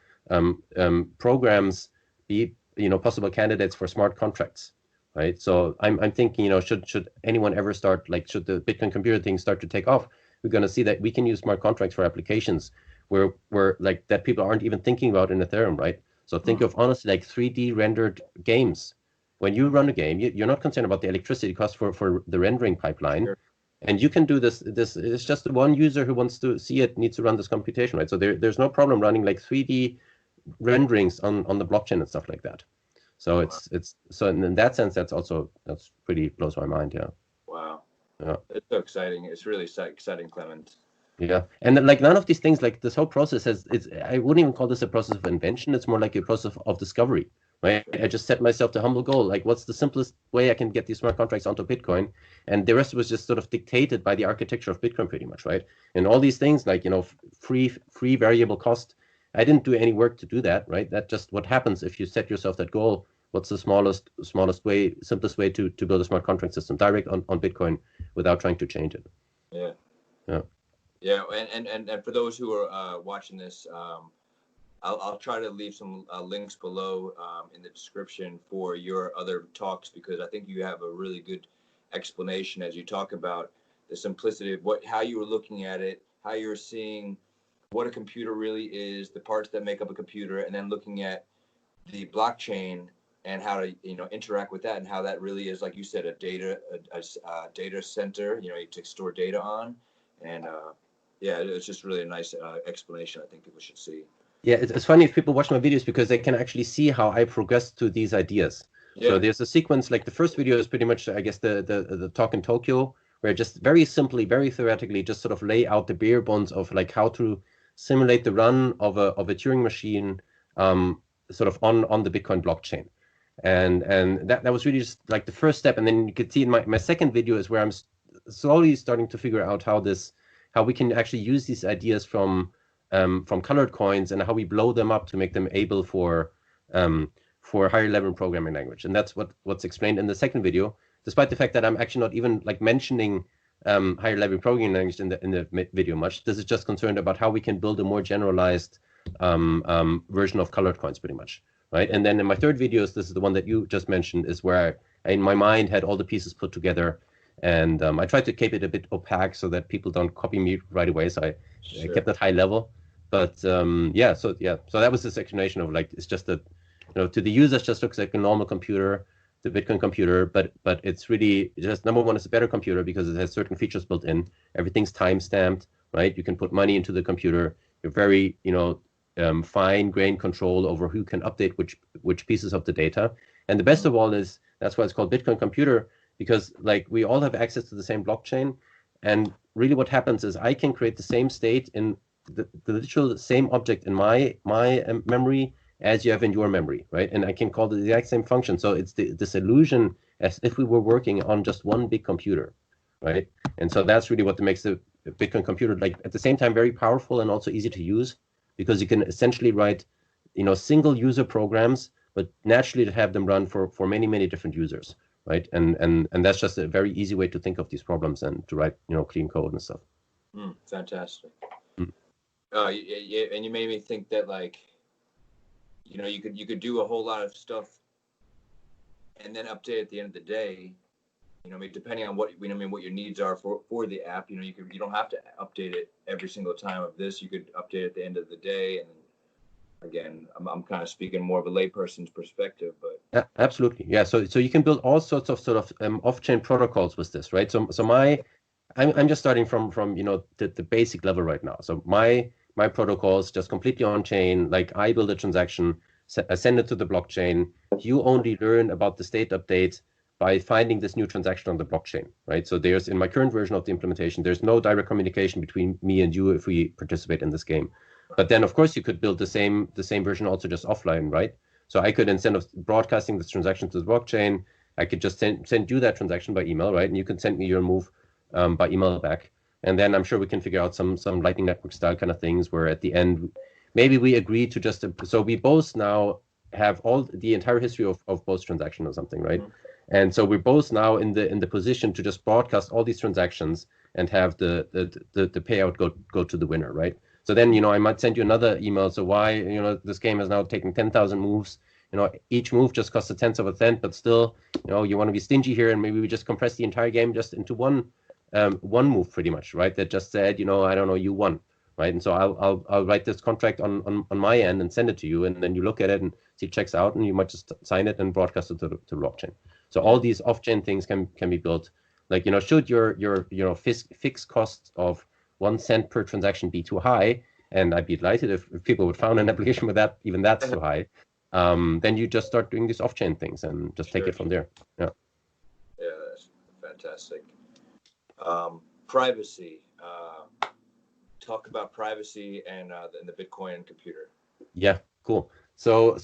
programs be possible candidates for smart contracts, right? So I'm thinking, should anyone ever start, like, should the Bitcoin computer thing start to take off, we're going to see that we can use smart contracts for applications where like that people aren't even thinking about in Ethereum, right? So think of honestly like 3D rendered games. When you run a game, you're not concerned about the electricity cost for the rendering pipeline. Sure. And you can do this. It's just the one user who wants to see it needs to run this computation, right? So there's no problem running like 3D renderings on the blockchain and stuff like that. So it's so in that sense, that's pretty blows my mind. Yeah. Wow. Yeah. It's so exciting. It's really exciting, Clemens. Yeah, and like none of these things, like this whole process I wouldn't even call this a process of invention. It's more like a process of discovery, right? I just set myself the humble goal, like, what's the simplest way I can get these smart contracts onto Bitcoin? And the rest was just sort of dictated by the architecture of Bitcoin pretty much, right? And all these things like, free variable cost, I didn't do any work to do that, right? That's just what happens if you set yourself that goal. What's the smallest way, simplest way to build a smart contract system direct on Bitcoin without trying to change it? Yeah. Yeah. Yeah, and for those who are watching this, I'll try to leave some links below in the description for your other talks, because I think you have a really good explanation as you talk about the simplicity of how you were looking at it, how you're seeing what a computer really is, the parts that make up a computer, and then looking at the blockchain and how to interact with that, and how that really is, like you said, a data center, to store data on, and yeah, it's just really a nice explanation. I think people should see. Yeah, it's funny if people watch my videos because they can actually see how I progressed to these ideas. Yeah. So there's a sequence, like the first video is pretty much, I guess, the talk in Tokyo, where I just very simply, very theoretically, just sort of lay out the bare bones of like how to simulate the run of a Turing machine, sort of on the Bitcoin blockchain, and that was really just like the first step. And then you could see in my second video is where I'm slowly starting to figure out how we can actually use these ideas from colored coins and how we blow them up to make them able for higher level programming language. And that's what's explained in the second video, despite the fact that I'm actually not even like mentioning higher level programming language in the video much. This is just concerned about how we can build a more generalized version of colored coins pretty much, right? And then in my third video, this is the one that you just mentioned, is where I in my mind had all the pieces put together. And I tried to keep it a bit opaque so that people don't copy me right away. So I kept it high level. But so that was this explanation of like, it's just that, to the users just looks like a normal computer, the Bitcoin computer, but it's really just, number one, it's a better computer because it has certain features built in. Everything's time stamped, right? You can put money into the computer. You're very, fine grained control over who can update which pieces of the data. And the best of all is, that's why it's called Bitcoin computer, because like we all have access to the same blockchain, and really what happens is I can create the same state in the literal same object in my memory as you have in your memory, right? And I can call the exact same function. So it's this illusion as if we were working on just one big computer, right? And so that's really what makes the Bitcoin computer, like at the same time very powerful and also easy to use, because you can essentially write, single user programs, but naturally to have them run for many different users, right? And that's just a very easy way to think of these problems and to write clean code and stuff. Fantastic. Mm. And you made me think that, like, you could do a whole lot of stuff and then update at the end of the day. Depending on what your needs are for the app, you don't have to update it every single time of this. You could update at the end of the day. And again, I'm kind of speaking more of a layperson's perspective, but absolutely, yeah. So you can build all sorts of off-chain protocols with this, right? So I'm just starting from the basic level right now. So my protocol is just completely on chain. Like, I build a transaction, send it to the blockchain. You only learn about the state update by finding this new transaction on the blockchain, right? So in my current version of the implementation, there's no direct communication between me and you if we participate in this game. But then, of course, you could build the same version also just offline, right? So I could, instead of broadcasting this transaction to the blockchain, I could just send you that transaction by email, right? And you can send me your move by email back. And then I'm sure we can figure out some Lightning Network style kind of things where at the end, maybe we agree to just, so we both now have the entire history of both transactions or something, right? Mm-hmm. And so we're both now in the position to just broadcast all these transactions and have the payout go to the winner, right? So then, I might send you another email. So why, this game has now taken 10,000 moves. Each move just costs a tenth of a cent, but still, you want to be stingy here, and maybe we just compress the entire game just into one move, pretty much, right? That just said, I don't know, you won, right? And so I'll write this contract on my end and send it to you, and then you look at it and see it checks out, and you might just sign it and broadcast it to the blockchain. So all these off-chain things can be built. Like, should your fixed cost of 1 cent per transaction be too high, and I'd be delighted if people would found an application with that, even that's too high, then you just start doing these off-chain things and just take it from there. Yeah. Yeah, that's fantastic. Privacy. Talk about privacy and the Bitcoin computer. Yeah, cool. So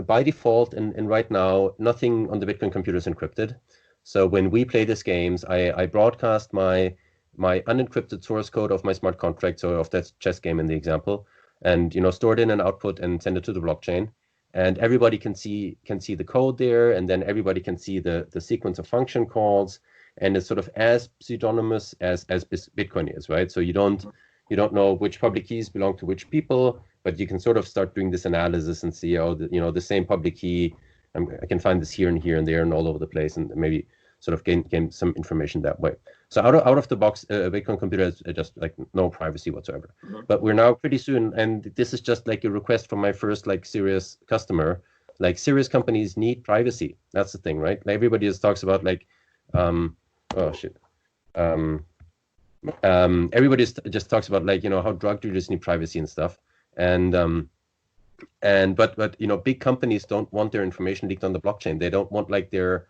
by default, and right now, nothing on the Bitcoin computer is encrypted. So when we play these games, I broadcast my unencrypted source code of my smart contract, so of that chess game in the example, and store it in an output and send it to the blockchain. And everybody can see the code there, and then everybody can see the sequence of function calls, and it's sort of as pseudonymous as Bitcoin is, right? So you don't know which public keys belong to which people, but you can sort of start doing this analysis and see, the same public key, I can find this here and here and there and all over the place, and maybe sort of gain some information that way. So out of the box, Bitcoin computer has just like no privacy whatsoever. Mm-hmm. But we're now pretty soon, and this is just like a request from my first like serious customer. Like, serious companies need privacy. That's the thing, right? Like, everybody just talks about like, everybody just talks about like, how drug dealers need privacy and stuff. But big companies don't want their information leaked on the blockchain. They don't want like their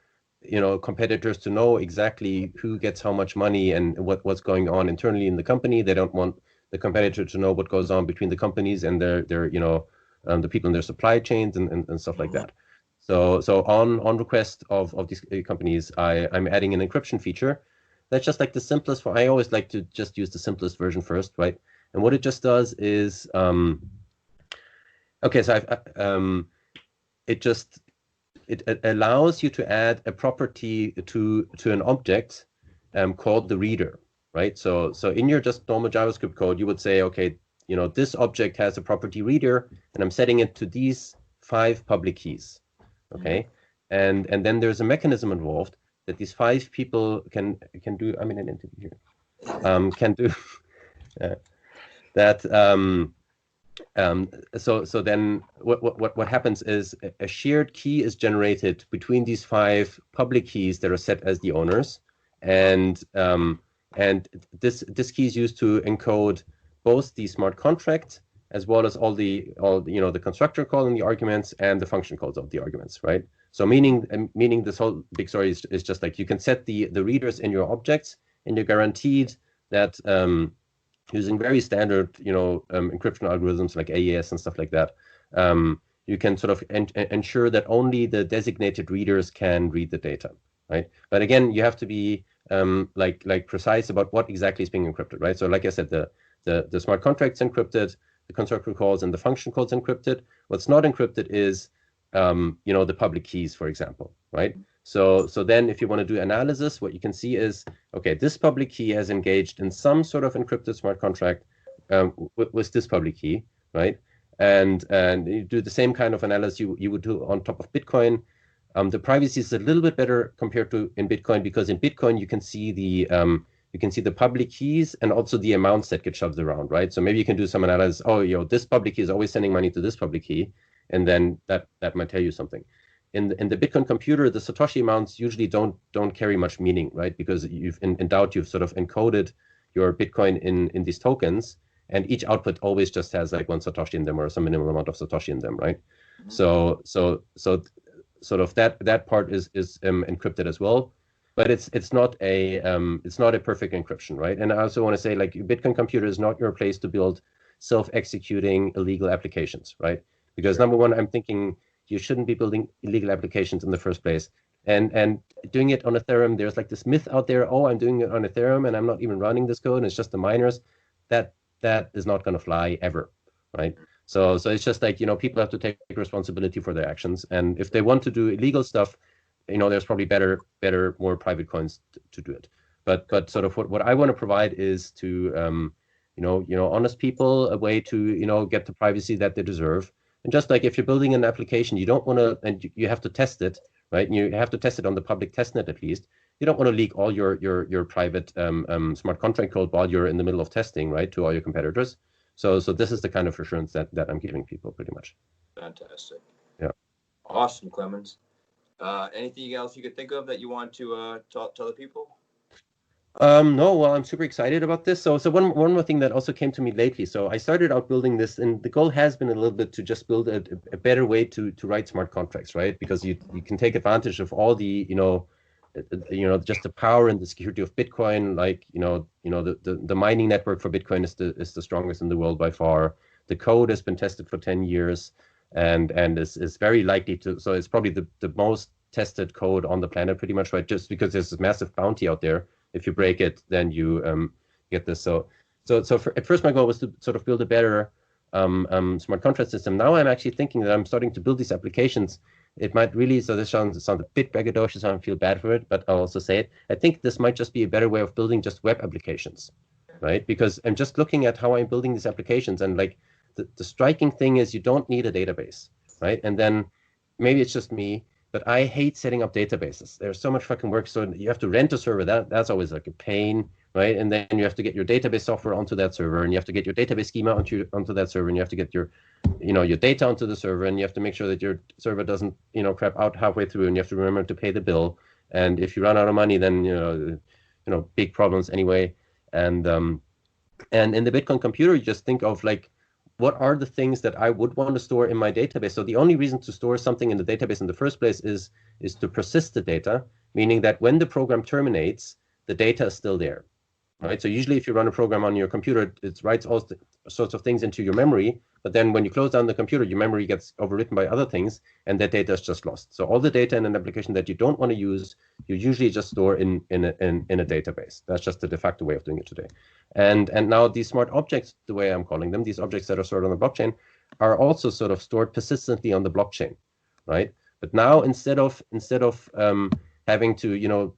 competitors to know exactly who gets how much money and what's going on internally in the company. They don't want the competitor to know what goes on between the companies and their the people in their supply chains and stuff like that. So on request of these companies, I'm adding an encryption feature. That's just like the simplest I always like to just use the simplest version first, right? And what it just does is, okay, so it allows you to add a property to an object called the reader, right? So in your just normal JavaScript code, you would say, okay, this object has a property reader, and I'm setting it to these 5 public keys, okay? Mm-hmm. And then there's a mechanism involved that these 5 people can do. I'm in an interview here. Can do that. So then what happens is a shared key is generated between these 5 public keys that are set as the owners, and this key is used to encode both the smart contract as well as all the constructor call and the arguments and the function calls of the arguments, right? So meaning this whole big story is just like you can set the readers in your objects, and you're guaranteed that using very standard, encryption algorithms like AES and stuff like that, you can sort of ensure that only the designated readers can read the data, right? But again, you have to be like precise about what exactly is being encrypted, right? So like I said, the smart contract's encrypted, the constructor calls and the function code's encrypted. What's not encrypted is the public keys, for example, right? So then if you want to do analysis, what you can see is, okay, this public key has engaged in some sort of encrypted smart contract with this public key, right? And you do the same kind of analysis you would do on top of Bitcoin. The privacy is a little bit better compared to in Bitcoin, because in Bitcoin you can see the public keys and also the amounts that get shoved around, right? So maybe you can do some analysis. Oh, this public key is always sending money to this public key, and then that might tell you something. In the Bitcoin computer, the Satoshi amounts usually don't carry much meaning, right? Because you've sort of encoded your Bitcoin in these tokens, and each output always just has like one Satoshi in them or some minimal amount of Satoshi in them, right? Mm-hmm. So sort of that part is encrypted as well, but it's not a perfect encryption, right? And I also want to say, like, Bitcoin computer is not your place to build self-executing illegal applications, right? Because sure. Number one, I'm thinking you shouldn't be building illegal applications in the first place. And doing it on Ethereum, there's like this myth out there, oh, I'm doing it on Ethereum and I'm not even running this code, and it's just the miners. That is not going to fly ever, right? So it's just like, people have to take responsibility for their actions. And if they want to do illegal stuff, there's probably better, more private coins to do it. But sort of what I want to provide is to, honest people a way to, get the privacy that they deserve. And just like if you're building an application, you don't want to, and you have to test it, right? And you have to test it on the public testnet at least. You don't want to leak all your private smart contract code while you're in the middle of testing, right, to all your competitors. So this is the kind of assurance that I'm giving people, pretty much. Fantastic. Yeah. Awesome, Clemens. Anything else you could think of that you want to tell the people? No, well, I'm super excited about this. So one more thing that also came to me lately. So I started out building this, and the goal has been a little bit to just build a better way to write smart contracts, right? Because you can take advantage of all the, just the power and the security of Bitcoin. Like, the mining network for Bitcoin is the strongest in the world by far. The code has been tested for 10 years and is very likely to, so it's probably the most tested code on the planet, pretty much, right? Just because there's this massive bounty out there. If you break it, then you get this. So at first my goal was to sort of build a better smart contract system. Now I'm actually thinking that I'm starting to build these applications. It might really, so this sounds a bit braggadocious, so I feel bad for it, but I'll also say it. I think this might just be a better way of building just web applications, right? Because I'm just looking at how I'm building these applications, and like the striking thing is you don't need a database, right? And then maybe it's just me, but I hate setting up databases. There's so much fucking work. So you have to rent a server. That's always like a pain, right? And then you have to get your database software onto that server, and you have to get your database schema onto that server, and you have to get your data onto the server, and you have to make sure that your server doesn't, crap out halfway through, and you have to remember to pay the bill. And if you run out of money, then big problems anyway. And in the Bitcoin computer, you just think of like, what are the things that I would want to store in my database? So the only reason to store something in the database in the first place is to persist the data, meaning that when the program terminates, the data is still there, right? So usually if you run a program on your computer, it writes all sorts of things into your memory, but then when you close down the computer, your memory gets overwritten by other things, and that data is just lost. So all the data in an application that you don't want to use, you usually just store in a database. That's just the de facto way of doing it today. And now these smart objects, the way I'm calling them, these objects that are stored on the blockchain, are also sort of stored persistently on the blockchain, right? But now instead of having to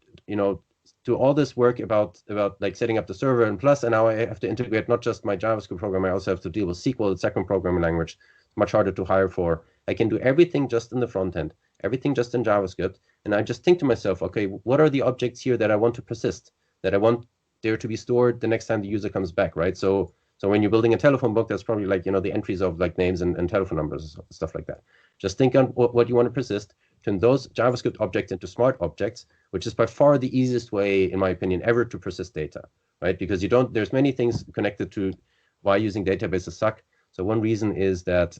do all this work about like setting up the server, and now I have to integrate not just my JavaScript program, I also have to deal with SQL, the second programming language, much harder to hire for. I can do everything just in the front end, everything just in JavaScript, and I just think to myself, okay, what are the objects here that I want to persist, that I want there to be stored the next time the user comes back, right? So when you're building a telephone book, that's probably like, the entries of like names and telephone numbers, stuff like that. Just think on what you want to persist, turn those JavaScript objects into smart objects, which is by far the easiest way, in my opinion, ever to persist data, right? Because there's many things connected to why using databases suck. So one reason is that,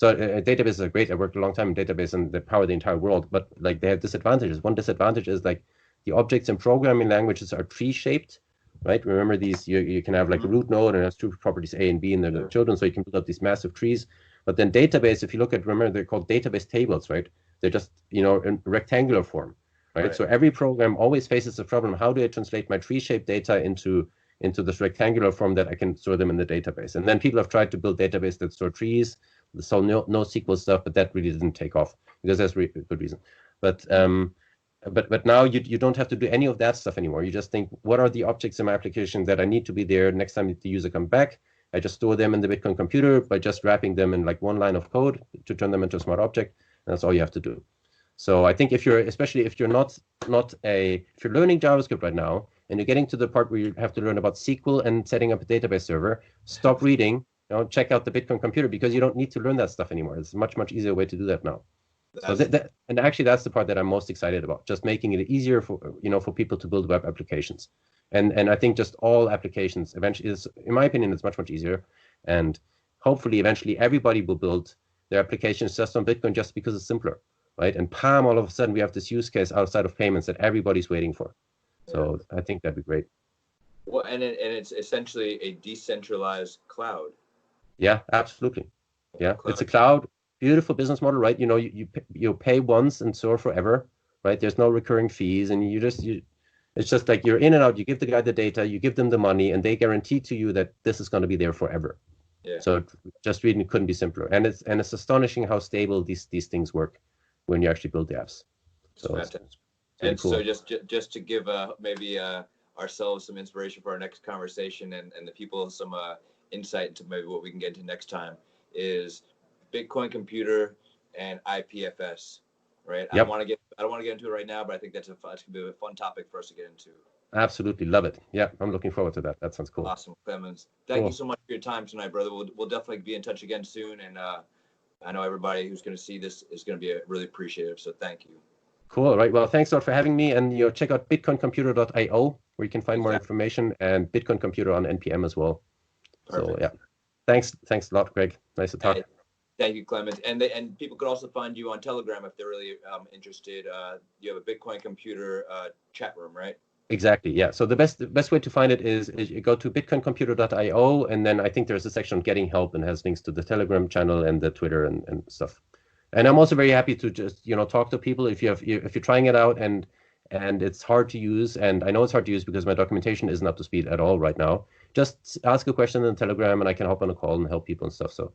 databases are great. I worked a long time in database and they power the entire world, but like they have disadvantages. One disadvantage is like the objects in programming languages are tree shaped, right? Remember these, you can have like a root node and it has two properties A and B and they're the children, so you can build up these massive trees. But then database, if you look at, remember, they're called database tables, right? They're just, in rectangular form, right? So every program always faces the problem: how do I translate my tree-shaped data into this rectangular form that I can store them in the database? And then people have tried to build databases that store trees, so no SQL stuff, but that really didn't take off because there's good reason. But now you don't have to do any of that stuff anymore. You just think, what are the objects in my application that I need to be there next time the user comes back? I just store them in the Bitcoin computer by just wrapping them in like one line of code to turn them into a smart object, and that's all you have to do. So I think especially if you're if you're learning JavaScript right now and you're getting to the part where you have to learn about SQL and setting up a database server, stop reading, check out the Bitcoin computer, because you don't need to learn that stuff anymore. It's a much, much easier way to do that now. And actually that's the part that I'm most excited about, just making it easier for people to build web applications. And I think just all applications eventually in my opinion, it's much, much easier. And hopefully eventually everybody will build their applications just on Bitcoin just because it's simpler, right? And PAM, all of a sudden we have this use case outside of payments that everybody's waiting for. So I think that'd be great. Well, and it's essentially a decentralized cloud. Yeah, absolutely. Yeah, it's a cloud. Beautiful business model, right? You pay once and store forever, right? There's no recurring fees, and it's just like you're in and out. You give the guy the data, you give them the money, and they guarantee to you that this is going to be there forever. Yeah. So just really couldn't be simpler, and it's astonishing how stable these things work when you actually build the apps. So and cool. So just to give maybe ourselves some inspiration for our next conversation, and the people some insight into maybe what we can get into next time is Bitcoin computer and IPFS, right? Yep. I don't want to get into it right now, but I think that's gonna be a fun topic for us to get into. Absolutely, love it. Yeah, I'm looking forward to that. That sounds cool. Awesome, Clemens. Thank you so much for your time tonight, brother. We'll definitely be in touch again soon, and I know everybody who's going to see this is going to be really appreciative. So thank you. Cool. All right. Well, thanks a lot for having me, and check out bitcoincomputer.io where you can find more information, and Bitcoin Computer on NPM as well. Perfect. So yeah, thanks a lot, Greg. Nice to talk. Thank you, Clemens. And people could also find you on Telegram if they're really interested. You have a Bitcoin Computer chat room, right? Exactly. Yeah. So the best way to find it is you go to bitcoincomputer.io, and then I think there's a section on getting help and has links to the Telegram channel and the Twitter and stuff. And I'm also very happy to just talk to people if you're trying it out and it's hard to use, and I know it's hard to use because my documentation isn't up to speed at all right now. Just ask a question in Telegram, and I can hop on a call and help people and stuff. So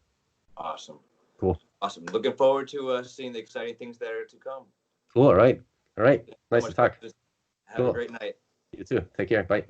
awesome. Cool. Awesome. Looking forward to seeing the exciting things that are to come. Cool. All right. Nice to talk. Have a great night. You too. Take care. Bye.